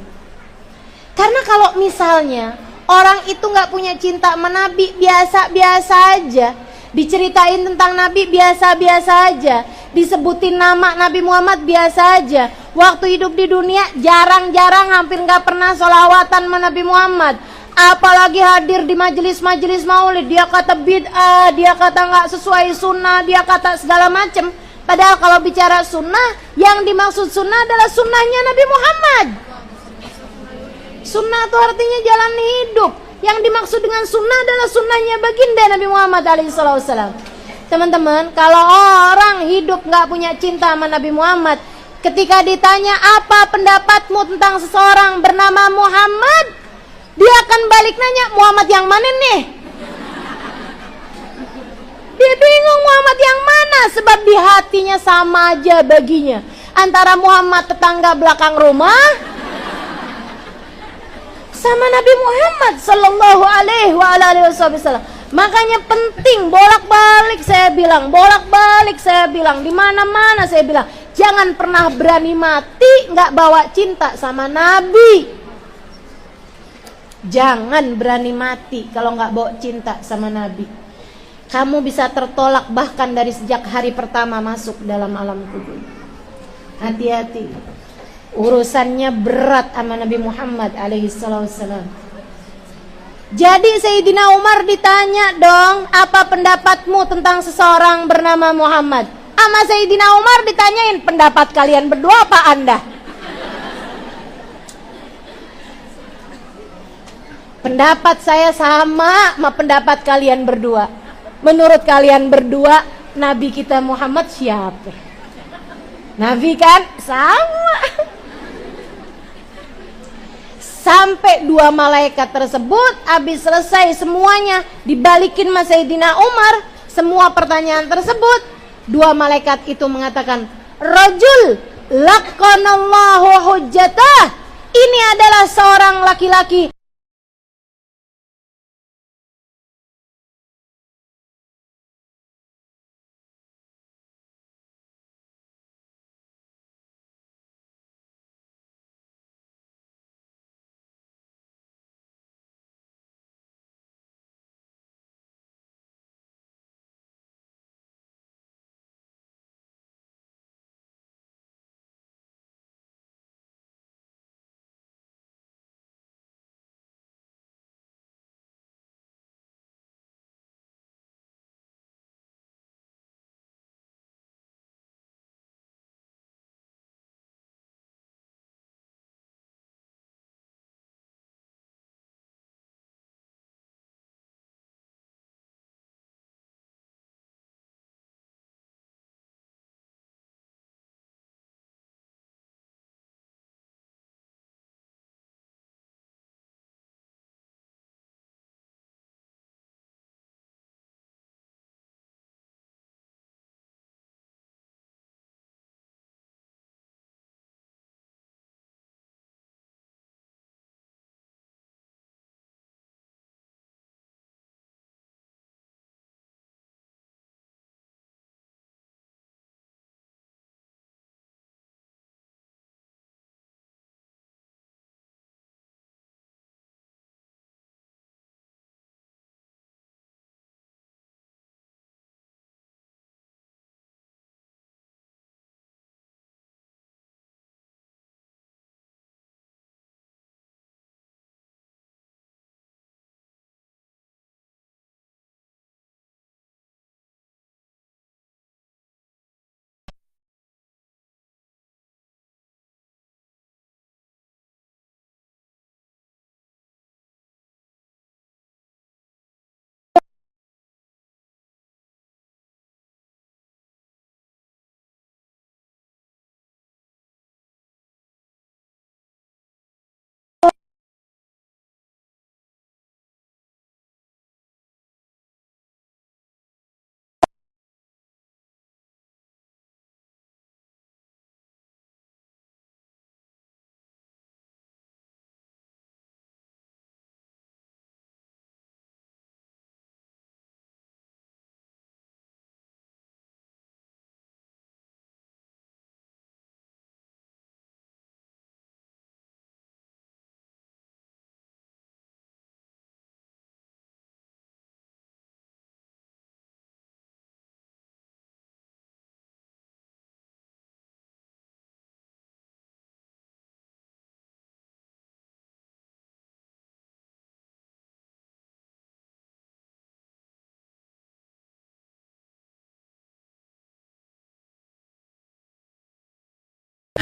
Karena kalau misalnya orang itu gak punya cinta sama Nabi, biasa-biasa aja, diceritain tentang Nabi biasa-biasa aja, disebutin nama Nabi Muhammad biasa aja, waktu hidup di dunia jarang-jarang, hampir gak pernah sholawatan sama Nabi Muhammad, apalagi hadir di majelis-majelis maulid, dia kata bid'ah, dia kata gak sesuai sunnah, dia kata segala macem. Padahal kalau bicara sunnah, yang dimaksud sunnah adalah sunnahnya Nabi Muhammad. Sunnah itu artinya jalan hidup. Yang dimaksud dengan sunnah adalah sunnahnya baginda Nabi Muhammad alaihissalam. Teman-teman, kalau orang hidup gak punya cinta sama Nabi Muhammad, ketika ditanya apa pendapatmu tentang seseorang bernama Muhammad, dia akan balik nanya, Muhammad yang mana nih? Dia bingung Muhammad yang mana, sebab di hatinya sama aja baginya antara Muhammad tetangga belakang rumah sama Nabi Muhammad sallallahu alaihi wasallam. Makanya penting bolak-balik saya bilang, di mana-mana saya bilang, jangan pernah berani mati nggak bawa cinta sama Nabi. Jangan berani mati kalau nggak bawa cinta sama Nabi. Kamu bisa tertolak bahkan dari sejak hari pertama masuk dalam alam kubur. Hati-hati. Urusannya berat sama Nabi Muhammad alaihi wasallam. Jadi Sayyidina Umar ditanya dong, apa pendapatmu tentang seseorang bernama Muhammad? Sama Sayyidina Umar ditanyain, pendapat kalian berdua apa Anda? Pendapat saya sama pendapat kalian berdua. Menurut kalian berdua, Nabi kita Muhammad siapa? Nabi kan? Sama. Sampai dua malaikat tersebut habis selesai semuanya, dibalikin sama Sayyidina Umar semua pertanyaan tersebut. Dua malaikat itu mengatakan, Rajul laqanallahu hujjatah. Ini adalah seorang laki-laki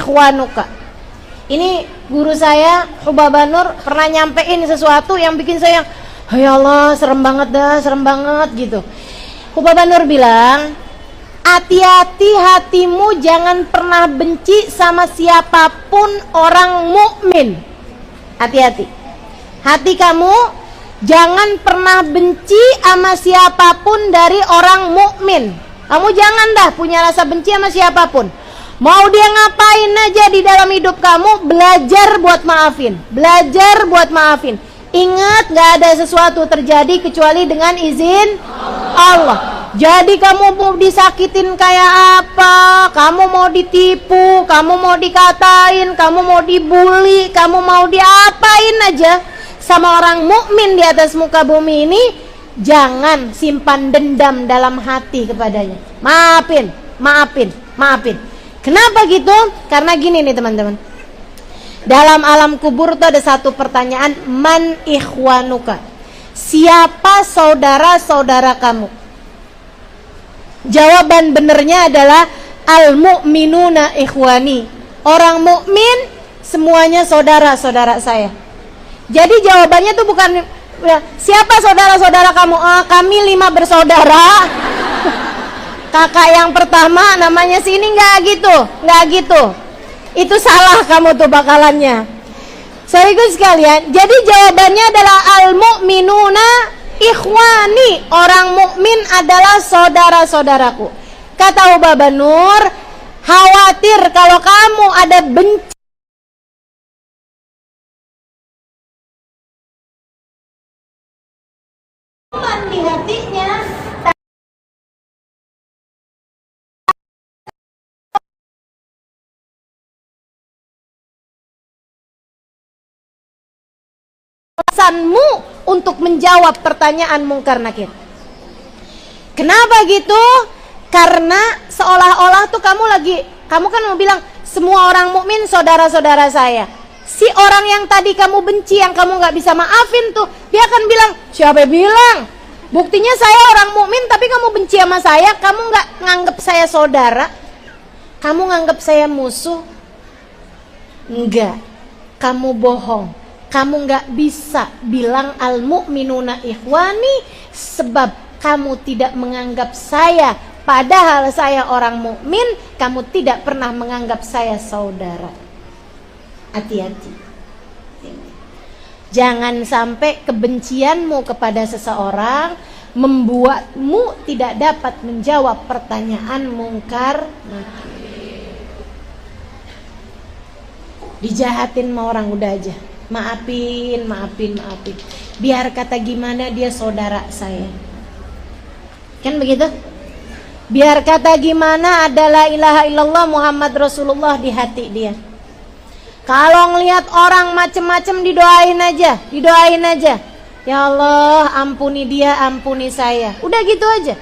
ikhwanuka. Ini guru saya Hubaba Nur pernah nyampein sesuatu yang bikin saya, ya Allah serem banget gitu. Hubaba Nur bilang, hati-hati hatimu jangan pernah benci sama siapapun orang mukmin. Hati-hati. Hati kamu Jangan pernah benci sama siapapun dari orang mukmin. Kamu jangan dah punya rasa benci sama siapapun. Mau dia ngapain aja di dalam hidup kamu, belajar buat maafin. Belajar buat maafin. Ingat, gak ada sesuatu terjadi kecuali dengan izin Allah. Jadi kamu mau disakitin kayak apa, kamu mau ditipu, kamu mau dikatain, kamu mau dibully, kamu mau diapain aja sama orang mukmin di atas muka bumi ini, jangan simpan dendam dalam hati kepadanya. Maafin, maafin, maafin. Kenapa gitu? Karena gini nih teman-teman. Dalam alam kubur itu ada satu pertanyaan, man ikhwanuka? Siapa saudara-saudara kamu? Jawaban benernya adalah al-mu'minuna ikhwani. Orang mukmin semuanya saudara-saudara saya. Jadi jawabannya tuh bukan siapa saudara-saudara kamu? Kami 5 bersaudara. Kakak yang pertama namanya sini, nggak gitu, nggak gitu. Itu salah kamu tuh bakalannya. Saudaraku sekalian, jadi jawabannya adalah al-mu'minuna ikhwani. Orang mukmin adalah saudara-saudaraku. Kata Baba Nur, khawatir kalau kamu ada benci di hatinya, alasanmu untuk menjawab pertanyaan mungkar nakir. Kenapa gitu? Karena seolah-olah tuh kamu kan mau bilang semua orang mukmin saudara-saudara saya. Si orang yang tadi kamu benci, yang kamu nggak bisa maafin tuh, dia akan bilang, siapa bilang? Buktinya saya orang mukmin tapi kamu benci sama saya, kamu nggak nganggap saya saudara, kamu nganggap saya musuh. Enggak, kamu bohong. Kamu nggak bisa bilang al-mu'minuna ikhwani sebab kamu tidak menganggap saya, padahal saya orang mukmin, kamu tidak pernah menganggap saya saudara. Hati-hati. Jangan sampai kebencianmu kepada seseorang membuatmu tidak dapat menjawab pertanyaan mungkar nakir. Dijahatin sama orang udah aja, maafin, maafin, maafin. Biar kata gimana dia saudara saya. Kan begitu? Biar kata gimana adalah ilaha illallah Muhammad Rasulullah di hati dia. Kalau ngelihat orang macem-macem didoain aja, didoain aja. Ya Allah, ampuni dia, ampuni saya. Udah gitu aja.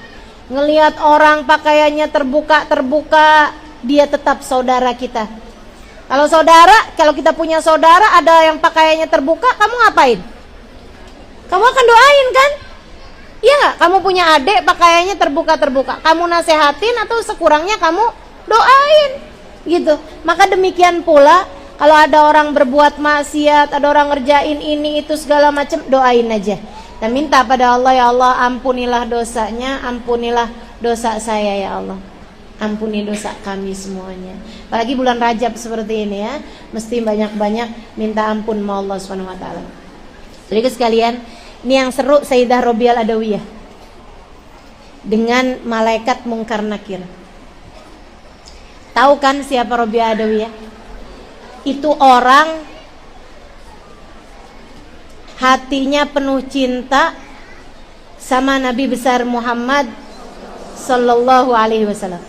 Ngelihat orang pakaiannya terbuka, dia tetap saudara kita. Kalau kita punya saudara ada yang pakaiannya terbuka, kamu ngapain? Kamu akan doain kan? Iya nggak? Kamu punya adik pakaiannya terbuka, kamu nasehatin atau sekurangnya kamu doain, gitu. Maka demikian pula kalau ada orang berbuat maksiat, ada orang ngerjain ini itu segala macam, doain aja. Dan minta pada Allah, ya Allah ampunilah dosanya, ampunilah dosa saya ya Allah. Ampuni dosa kami semuanya. Apalagi bulan Rajab seperti ini ya, mesti banyak-banyak minta ampun sama Allah Subhanahu wa taala. Jadi sekalian, ini yang seru Sayyidah Robiah Adawiyah dengan malaikat mungkar nakir. Tahu kan siapa Robiah Adawiyah? Itu orang hatinya penuh cinta sama Nabi besar Muhammad sallallahu alaihi wasallam.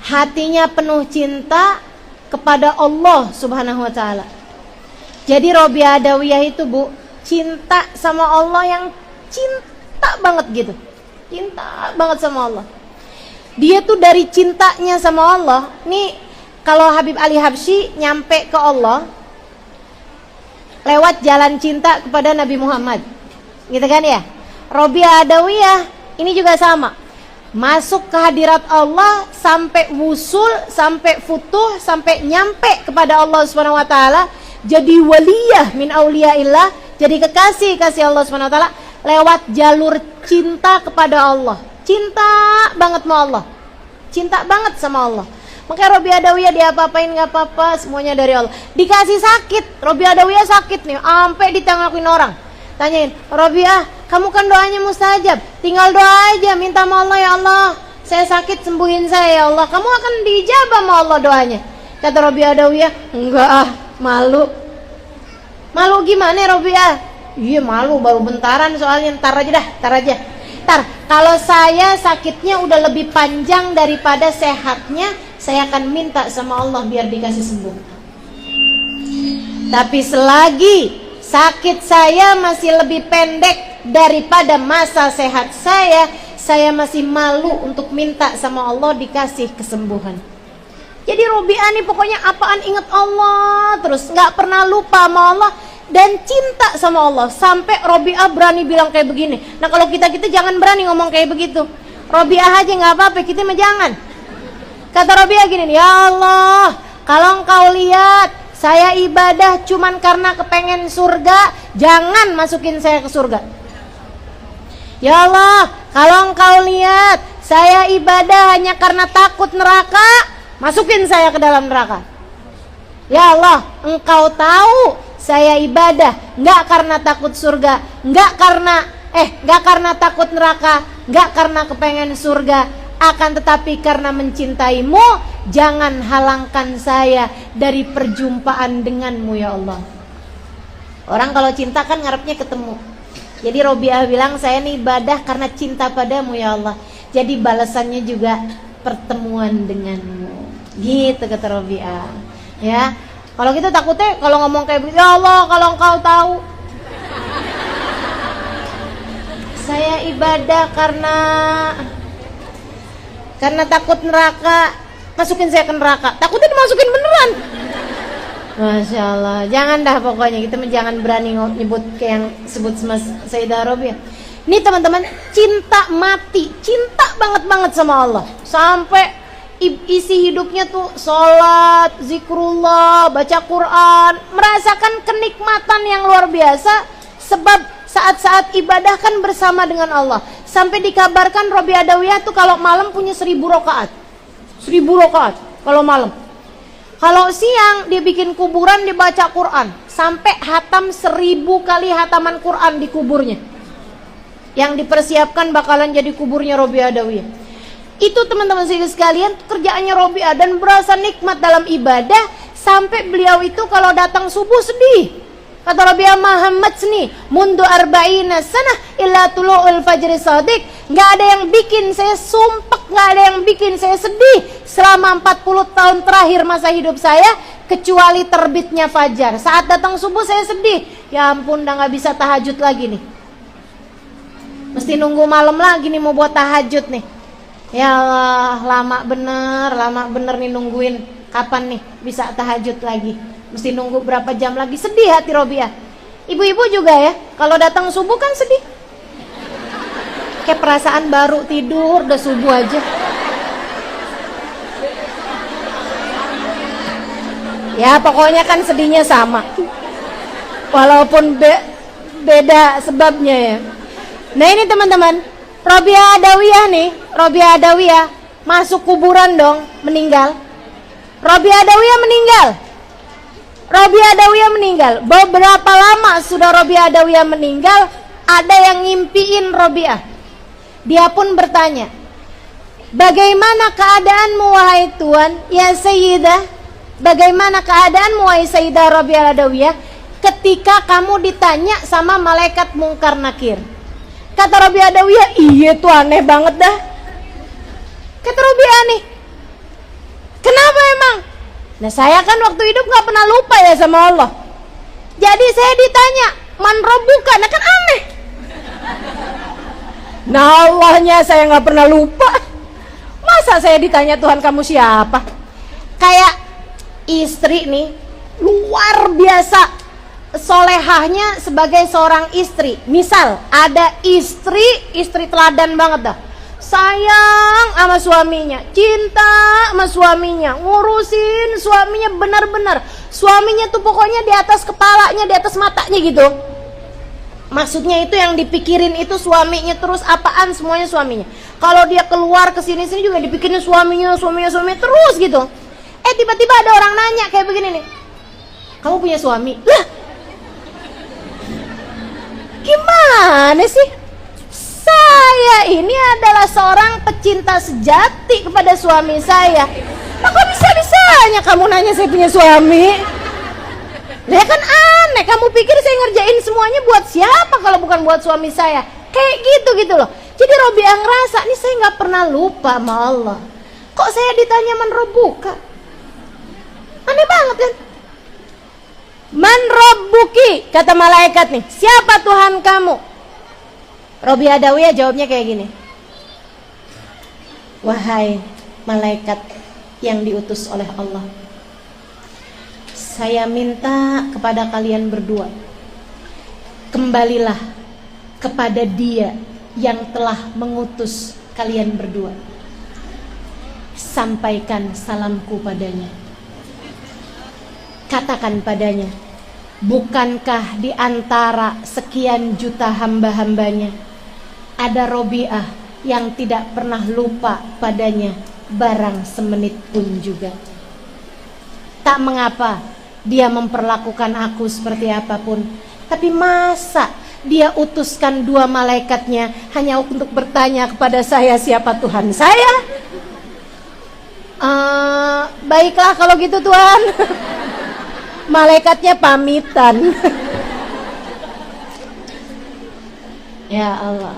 Hatinya penuh cinta kepada Allah Subhanahu wa taala. Jadi Robiah Adawiyah itu, Bu, cinta sama Allah yang cinta banget gitu. Cinta banget sama Allah. Dia tuh dari cintanya sama Allah, nih kalau Habib Ali Habsyi nyampe ke Allah lewat jalan cinta kepada Nabi Muhammad, gitu kan ya. Robiah Adawiyah ini juga sama, masuk ke hadirat Allah sampai wusul, sampai futuh, sampai nyampe kepada Allah Subhanahu wa taala, jadi waliyah min auliyaillah, jadi kekasih Allah Subhanahu wa taala lewat jalur cinta kepada Allah. Cinta banget sama Allah. Cinta banget sama Allah. Makanya Robiah Adawiyah diapa-apain enggak apa-apa, semuanya dari Allah. Dikasih sakit, Robiah Adawiyah sakit nih, sampai ditengokin orang. Tanyain, Robiah, kamu kan doanya mustajab, tinggal doa aja, minta sama Allah, ya Allah, saya sakit, sembuhin saya ya Allah. Kamu akan diijabah sama Allah doanya. Kata Robiah Adawiyah, enggak malu. Malu gimana Robiah? Iya malu, baru bentaran soalnya, ntar aja. Kalau saya sakitnya udah lebih panjang daripada sehatnya, saya akan minta sama Allah biar dikasih sembuh. Tapi selagi sakit saya masih lebih pendek daripada masa sehat saya masih malu untuk minta sama Allah dikasih kesembuhan. Jadi Robiah nih pokoknya apaan ingat Allah terus, nggak pernah lupa sama Allah dan cinta sama Allah. Sampai Robiah berani bilang kayak begini. Nah kalau kita jangan berani ngomong kayak begitu. Robiah aja nggak apa-apa, kita mah jangan. Kata Robiah gini, ya Allah, kalau engkau lihat saya ibadah cuman karena kepengen surga, jangan masukin saya ke surga. Ya Allah, kalau engkau lihat saya ibadah hanya karena takut neraka, masukin saya ke dalam neraka. Ya Allah, engkau tahu saya ibadah enggak karena takut surga, enggak karena takut neraka, enggak karena kepengen surga, akan tetapi karena mencintaimu, jangan halangkan saya dari perjumpaan denganmu ya Allah. Orang kalau cinta kan ngarepnya ketemu. Jadi Robiah bilang, saya nih ibadah karena cinta padamu ya Allah, jadi balasannya juga pertemuan denganmu. Gitu kata Robiah. Ya, kalau kita takutnya kalau ngomong kayak begitu, ya Allah kalau engkau tahu saya ibadah karena takut neraka, masukin saya ke neraka. Takutnya dimasukin beneran. Masya Allah, jangan dah pokoknya kita jangan berani nyebut kayak yang sebut sama Sayyidah Robiah. Ini teman-teman, cinta mati, cinta banget sama Allah. Sampai isi hidupnya tuh sholat, zikrullah, baca Quran, merasakan kenikmatan yang luar biasa. Sebab saat-saat ibadah kan bersama dengan Allah. Sampai dikabarkan Robiah Adawiyah tuh kalau malam punya 1000 rakaat. 1000 rakaat kalau malam. Kalau siang dia bikin kuburan, dibaca Quran. Sampai hatam 1000 kali hataman Quran di kuburnya. Yang dipersiapkan bakalan jadi kuburnya Robiah Adawiyah. Itu teman-teman sekalian kerjaannya Robiah dan berasa nikmat dalam ibadah. Sampai beliau itu kalau datang subuh sedih. Kata Robiah Muhammad nih, mundu arba'ina sanah illa tulu'ul fajri shadiq. Gak ada yang bikin saya sumpek, gak ada yang bikin saya sedih selama 40 tahun terakhir masa hidup saya, kecuali terbitnya fajar. Saat datang subuh saya sedih. Ya ampun, udah gak bisa tahajud lagi nih. Mesti nunggu malam lagi nih mau buat tahajud nih. Ya Allah, lama bener nih nungguin. Kapan nih bisa tahajud lagi? Mesti nunggu berapa jam lagi. Sedih hati Robiah. Ibu-ibu juga ya, kalau datang subuh kan sedih. Kayak perasaan baru tidur udah subuh aja. Ya pokoknya kan sedihnya sama, walaupun beda sebabnya ya. Nah ini teman-teman, Robiah Adawiyah masuk kuburan dong, meninggal. Robiah Adawiyah meninggal. Beberapa lama sudah Robiah Adawiyah meninggal, ada yang ngimpiin Robiah. Dia pun bertanya, bagaimana keadaanmu wahai Tuan, ya Sayyidah? Bagaimana keadaanmu wahai Sayyidah Robiah Adawiyah ketika kamu ditanya sama malaikat Mungkar Nakir? Kata Robiah Adawiyah, iya tuh aneh banget dah. Kata Robiah nih, kenapa emang? Nah saya kan waktu hidup gak pernah lupa ya sama Allah. Jadi saya ditanya, man rabbuka? Nah kan aneh. Nah Allahnya saya gak pernah lupa. Masa saya ditanya Tuhan kamu siapa? Kayak istri nih, luar biasa solehahnya sebagai seorang istri. Misal ada istri teladan banget dah, sayang sama suaminya, cinta sama suaminya, ngurusin suaminya benar-benar. Suaminya tuh pokoknya di atas kepalanya, di atas matanya gitu. Maksudnya itu yang dipikirin itu suaminya, terus apaan semuanya suaminya. Kalau dia keluar ke sini-sini juga dipikirin suaminya terus gitu. Tiba-tiba ada orang nanya kayak begini nih, kamu punya suami? Lah, gimana Gimana sih? Saya ini adalah seorang pecinta sejati kepada suami saya. Kok bisa-bisanya kamu nanya saya punya suami? Ya kan aneh, kamu pikir saya ngerjain semuanya buat siapa kalau bukan buat suami saya? Kayak gitu loh. Jadi Robiah ngerasa, nih saya gak pernah lupa sama Allah. Kok saya ditanya man Rabbuka? Aneh banget kan? Man Rabbuki, kata malaikat nih, siapa Tuhan kamu? Robiah Adawiyah jawabnya kayak gini. Wahai malaikat yang diutus oleh Allah, saya minta kepada kalian berdua, kembalilah kepada Dia yang telah mengutus kalian berdua. Sampaikan salamku padanya. Katakan padanya, bukankah di antara sekian juta hamba-hambanya ada Robiah yang tidak pernah lupa padanya barang semenit pun juga. Tak mengapa dia memperlakukan aku seperti apapun, tapi masa dia utuskan 2 malaikatnya hanya untuk bertanya kepada saya siapa Tuhan saya? Baiklah kalau gitu Tuhan. Malaikatnya pamitan. Ya Allah.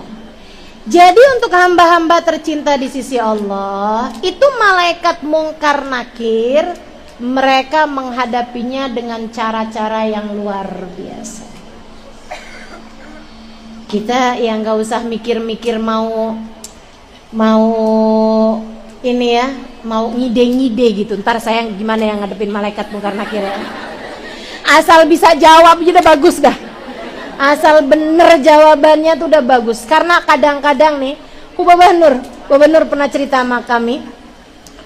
Jadi untuk hamba-hamba tercinta di sisi Allah, itu malaikat mungkar nakir, mereka menghadapinya dengan cara-cara yang luar biasa. Kita yang gak usah mikir-mikir mau ini ya, mau ngide-ngide gitu. Ntar saya gimana yang ngadepin malaikat mungkar nakir ya. Asal bisa jawab aja udah bagus dah. Asal bener jawabannya tuh udah bagus. Karena kadang-kadang nih, Gubernur pernah cerita sama kami.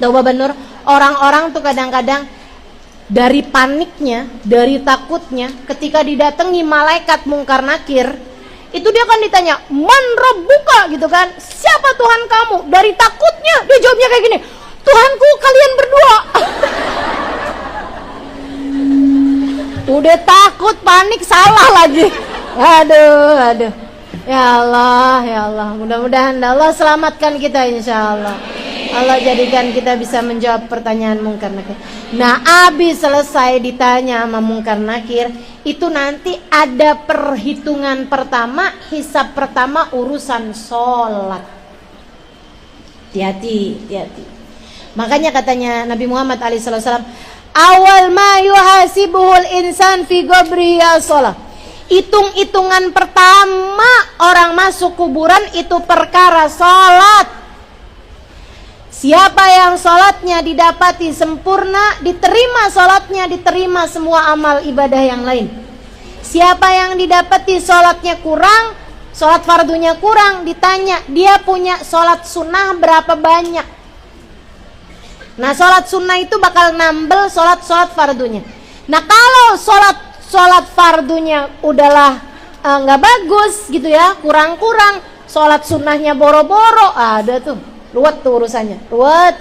Gubernur, orang-orang tuh kadang-kadang dari paniknya, dari takutnya, ketika didatangi malaikat mungkar nakir, itu dia akan ditanya, man rabbuka gitu kan, siapa Tuhan kamu? Dari takutnya dia jawabnya kayak gini, Tuhanku kalian berdua. Udah takut, panik, salah lagi. Aduh. Ya Allah. Mudah-mudahan Allah selamatkan kita insya Allah. Allah jadikan kita bisa menjawab pertanyaan mungkar nakir. Nah, abis selesai ditanya sama mungkar nakir, itu nanti ada perhitungan pertama, hisab pertama urusan sholat. Hati-hati. Makanya katanya Nabi Muhammad SAW, awal ma yuhasibuhul insan fi qabrihi shalah. Hitung-hitungan pertama orang masuk kuburan itu perkara sholat. Siapa yang sholatnya didapati sempurna, diterima sholatnya, diterima semua amal ibadah yang lain. Siapa yang didapati sholatnya kurang, sholat fardunya kurang, ditanya dia punya sholat sunnah berapa banyak. Nah, sholat sunnah itu bakal nambel sholat fardunya. Nah, kalau sholat fardunya udahlah nggak bagus gitu ya, kurang-kurang, sholat sunnahnya boro-boro, ada tuh ruwet tuh urusannya, ruwet.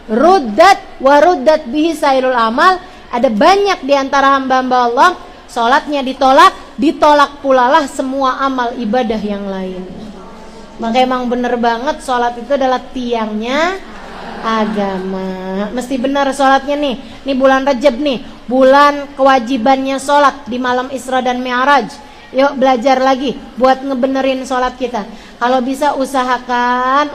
Ruddat bihi sairul amal. Ada banyak diantara hamba-hamba Allah sholatnya ditolak pula lah semua amal ibadah yang lain. Maka emang bener banget sholat itu adalah tiangnya agama. Mesti benar sholatnya nih. Ini bulan Rajab nih, bulan kewajibannya sholat di malam Isra dan Mi'raj. Yuk belajar lagi buat ngebenerin sholat kita. Kalau bisa usahakan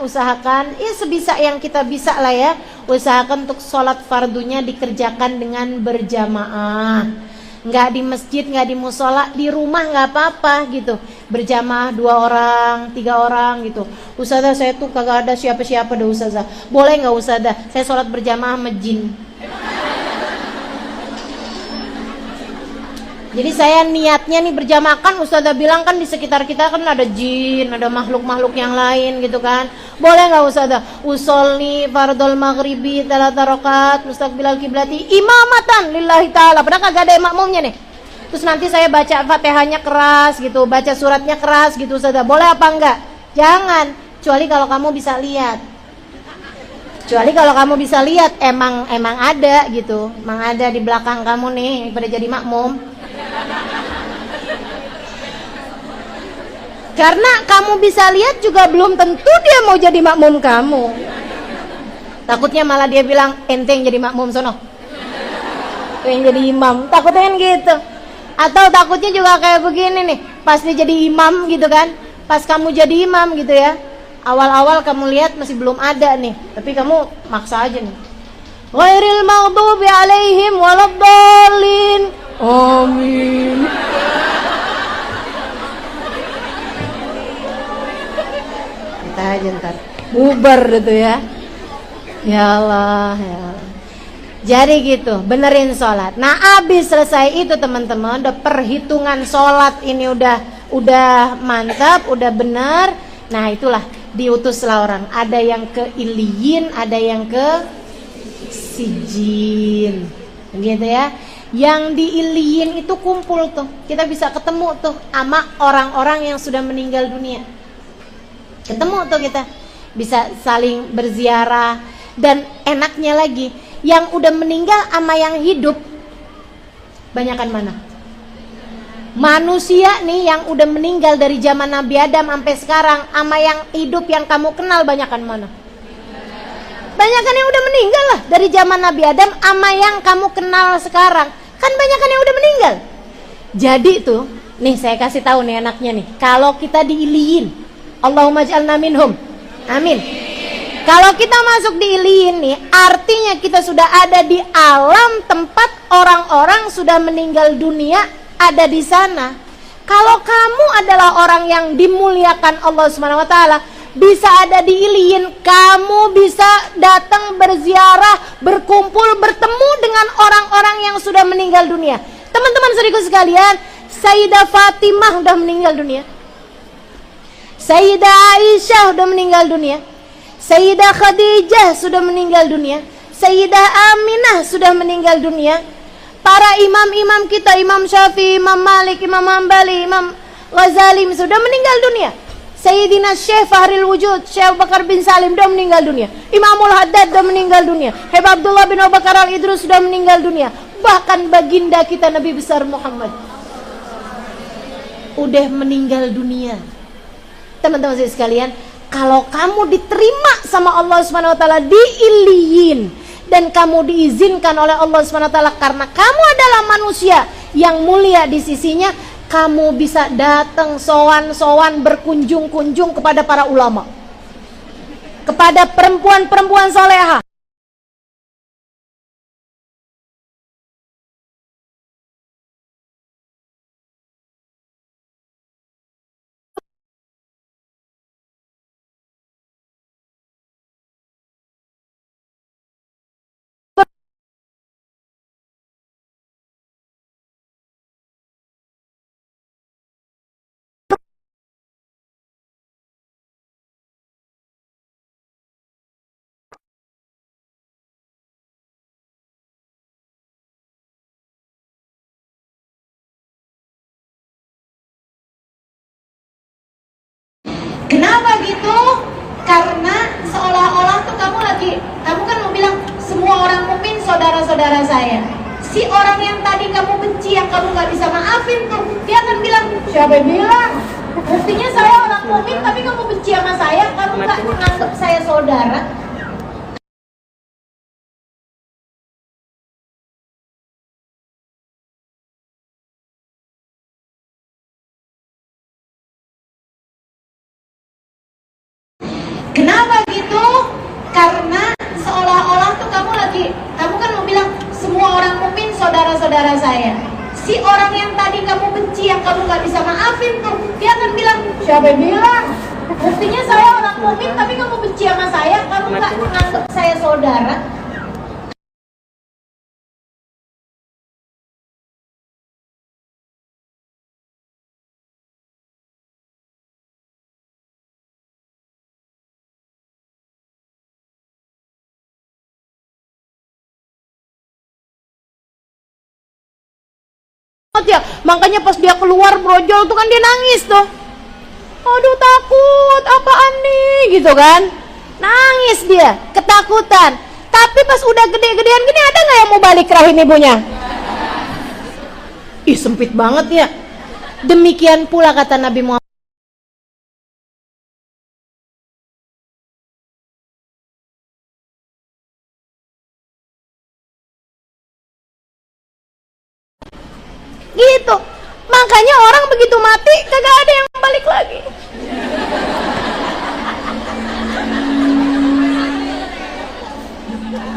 ya sebisa yang kita bisa lah ya. Usahakan untuk sholat fardunya dikerjakan dengan berjamaah. Nggak di masjid, nggak di musola, di rumah nggak apa-apa gitu. Berjamaah 2 orang, 3 orang gitu. Ustazah saya tuh kagak ada siapa-siapa dah ustazah. Boleh nggak ustazah? Saya sholat berjamaah sama jin. Jadi saya niatnya nih berjamaah, kan ustazah bilang kan di sekitar kita kan ada jin, ada makhluk-makhluk yang lain gitu kan. Boleh nggak ustazah? Usolli fardhol maghribi 3 rakaat mustaqbilal kiblati imamatan lillahi ta'ala. Padahal kagak ada makmumnya nih. Terus nanti saya baca Fatihahnya keras gitu, baca suratnya keras gitu ustazah. Boleh apa enggak? Jangan, kecuali kalau kamu bisa lihat. Kecuali kalau kamu bisa lihat emang ada gitu. Emang ada di belakang kamu nih pada jadi makmum. Karena kamu bisa lihat juga belum tentu dia mau jadi makmum kamu. Takutnya malah dia bilang, ente yang jadi makmum sono, yang jadi imam. Takutnya kan gitu. Atau takutnya juga kayak begini nih, pas dia jadi imam gitu kan, pas kamu jadi imam gitu ya, awal-awal kamu lihat masih belum ada nih, tapi kamu maksa aja nih, ghairil maghdubi alaihim waladdallin, amin. Kita aja ntar bubar gitu ya. Ya Allah, ya Allah. Jadi gitu, benerin sholat. Nah, abis selesai itu teman-teman, udah perhitungan sholat ini udah mantap, udah bener. Nah, itulah diutuslah orang. Ada yang ke Iliyin, ada yang ke Sijin, gitu ya. Yang di Iliyin itu kumpul tuh, kita bisa ketemu tuh sama orang-orang yang sudah meninggal dunia. Ketemu tuh kita, bisa saling berziarah. Dan enaknya lagi, yang udah meninggal sama yang hidup banyakan mana? Manusia nih yang udah meninggal dari zaman Nabi Adam sampai sekarang sama yang hidup yang kamu kenal banyakan mana? Banyakan yang udah meninggal lah, dari zaman Nabi Adam sama yang kamu kenal sekarang. Kan banyakan yang udah meninggal. Jadi tuh, nih saya kasih tahu nih enaknya nih. Kalau kita diiliin, Allahumma ij'alna minhum. Amin. Kalau kita masuk di Iliyin nih, artinya kita sudah ada di alam tempat orang-orang sudah meninggal dunia ada di sana. Kalau kamu adalah orang yang dimuliakan Allah Subhanahu wa taala, bisa ada di Iliyin, kamu bisa datang berziarah, berkumpul, bertemu dengan orang-orang yang sudah meninggal dunia. Teman-teman saudaraku sekalian, Sayyidah Fatimah udah meninggal dunia. Sayyidah Aisyah udah meninggal dunia. Sayyidah Khadijah sudah meninggal dunia. Sayyidah Aminah sudah meninggal dunia. Para imam-imam kita, Imam Syafi'i, Imam Malik, Imam Hambali, Imam Ghazali sudah meninggal dunia. Sayyidina Syekh Fahril Wujud, Syekh Abu Bakar bin Salim sudah meninggal dunia. Imamul Haddad sudah meninggal dunia. Habib Abdullah bin Abu Bakar Al-Idrus sudah meninggal dunia. Bahkan baginda kita Nabi besar Muhammad udah meninggal dunia. Teman-teman sekalian, kalau kamu diterima sama Allah Subhanahu wa taala di Iliyin dan kamu diizinkan oleh Allah Subhanahu wa taala karena kamu adalah manusia yang mulia di sisinya, kamu bisa datang sowan-sowan, berkunjung-kunjung kepada para ulama, kepada perempuan-perempuan salehah. Kenapa gitu? Karena seolah-olah tuh kamu kan mau bilang semua orang mukmin saudara-saudara saya. Si orang yang tadi kamu benci, yang kamu gak bisa maafin tuh, dia akan bilang, siapa yang bilang? Buktinya saya orang mukmin tapi kamu benci sama saya, kamu gak menganggap saya saudara. Kenapa gitu? Karena seolah-olah tuh kamu kan mau bilang semua orang mukmin saudara-saudara saya. Si orang yang tadi kamu benci, yang kamu gak bisa maafin tuh, dia akan bilang, siapa yang bilang? Buktinya saya orang mukmin tapi kamu benci sama saya, kamu gak menganggap saya saudara. Ya, makanya pas dia keluar brojol tuh kan dia nangis tuh. Aduh takut, apaan nih gitu kan. Nangis dia, ketakutan. Tapi pas udah gede-gedean gini, ada gak yang mau balik rahim ibunya? Ih, sempit banget ya. Demikian pula kata Nabi Muhammad Gitu. Makanya orang begitu mati kagak ada yang balik lagi.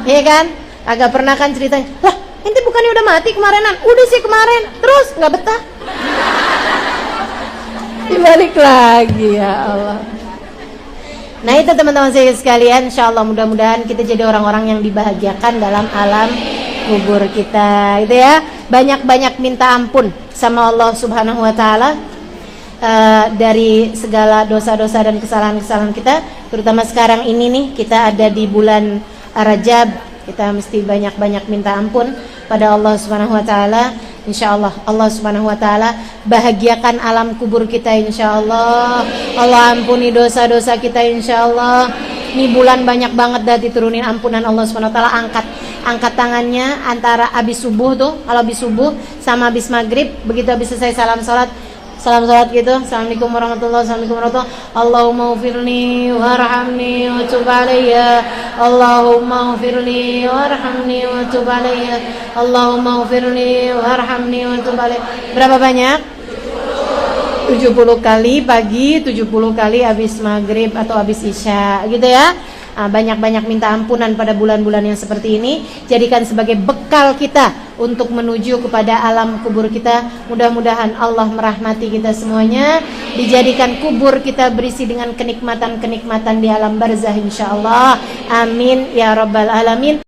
Iya kan? Agak pernah kan ceritanya, lah ente bukannya udah mati kemarinan? Udah sih kemarin, terus nggak betah. Dibalik lagi, ya Allah. Nah itu teman-teman saya sekalian, insya Allah mudah-mudahan kita jadi orang-orang yang dibahagiakan dalam alam kubur kita, gitu ya. Banyak-banyak minta ampun sama Allah Subhanahu Wa Taala dari segala dosa-dosa dan kesalahan-kesalahan kita. Terutama sekarang ini nih, kita ada di bulan Rajab, kita mesti banyak-banyak minta ampun pada Allah Subhanahu Wa Taala. Insya Allah Allah Subhanahu Wa Taala bahagiakan alam kubur kita, insya Allah. Allah ampuni dosa-dosa kita, insya Allah. Ini bulan banyak banget dah diturunin ampunan Allah Subhanahu Wa Taala. Angkat tangannya antara habis subuh tuh, kalau habis subuh sama habis maghrib, begitu habis selesai salam salat gitu, assalamualaikum warahmatullahi wabarakatuh, Allahumma ufirli warhamni wa tub alayya, Allahumma ufirli warhamni wa tub alayya, Allahumma ufirli warhamni wa tub alayya. Berapa banyak? 70 kali pagi, 70 kali habis maghrib atau habis isya, gitu ya. Banyak-banyak minta ampunan pada bulan-bulan yang seperti ini, jadikan sebagai bekal kita untuk menuju kepada alam kubur kita. Mudah-mudahan Allah merahmati kita semuanya, dijadikan kubur kita berisi dengan kenikmatan-kenikmatan di alam barzah, insyaallah. Amin ya rabbal alamin.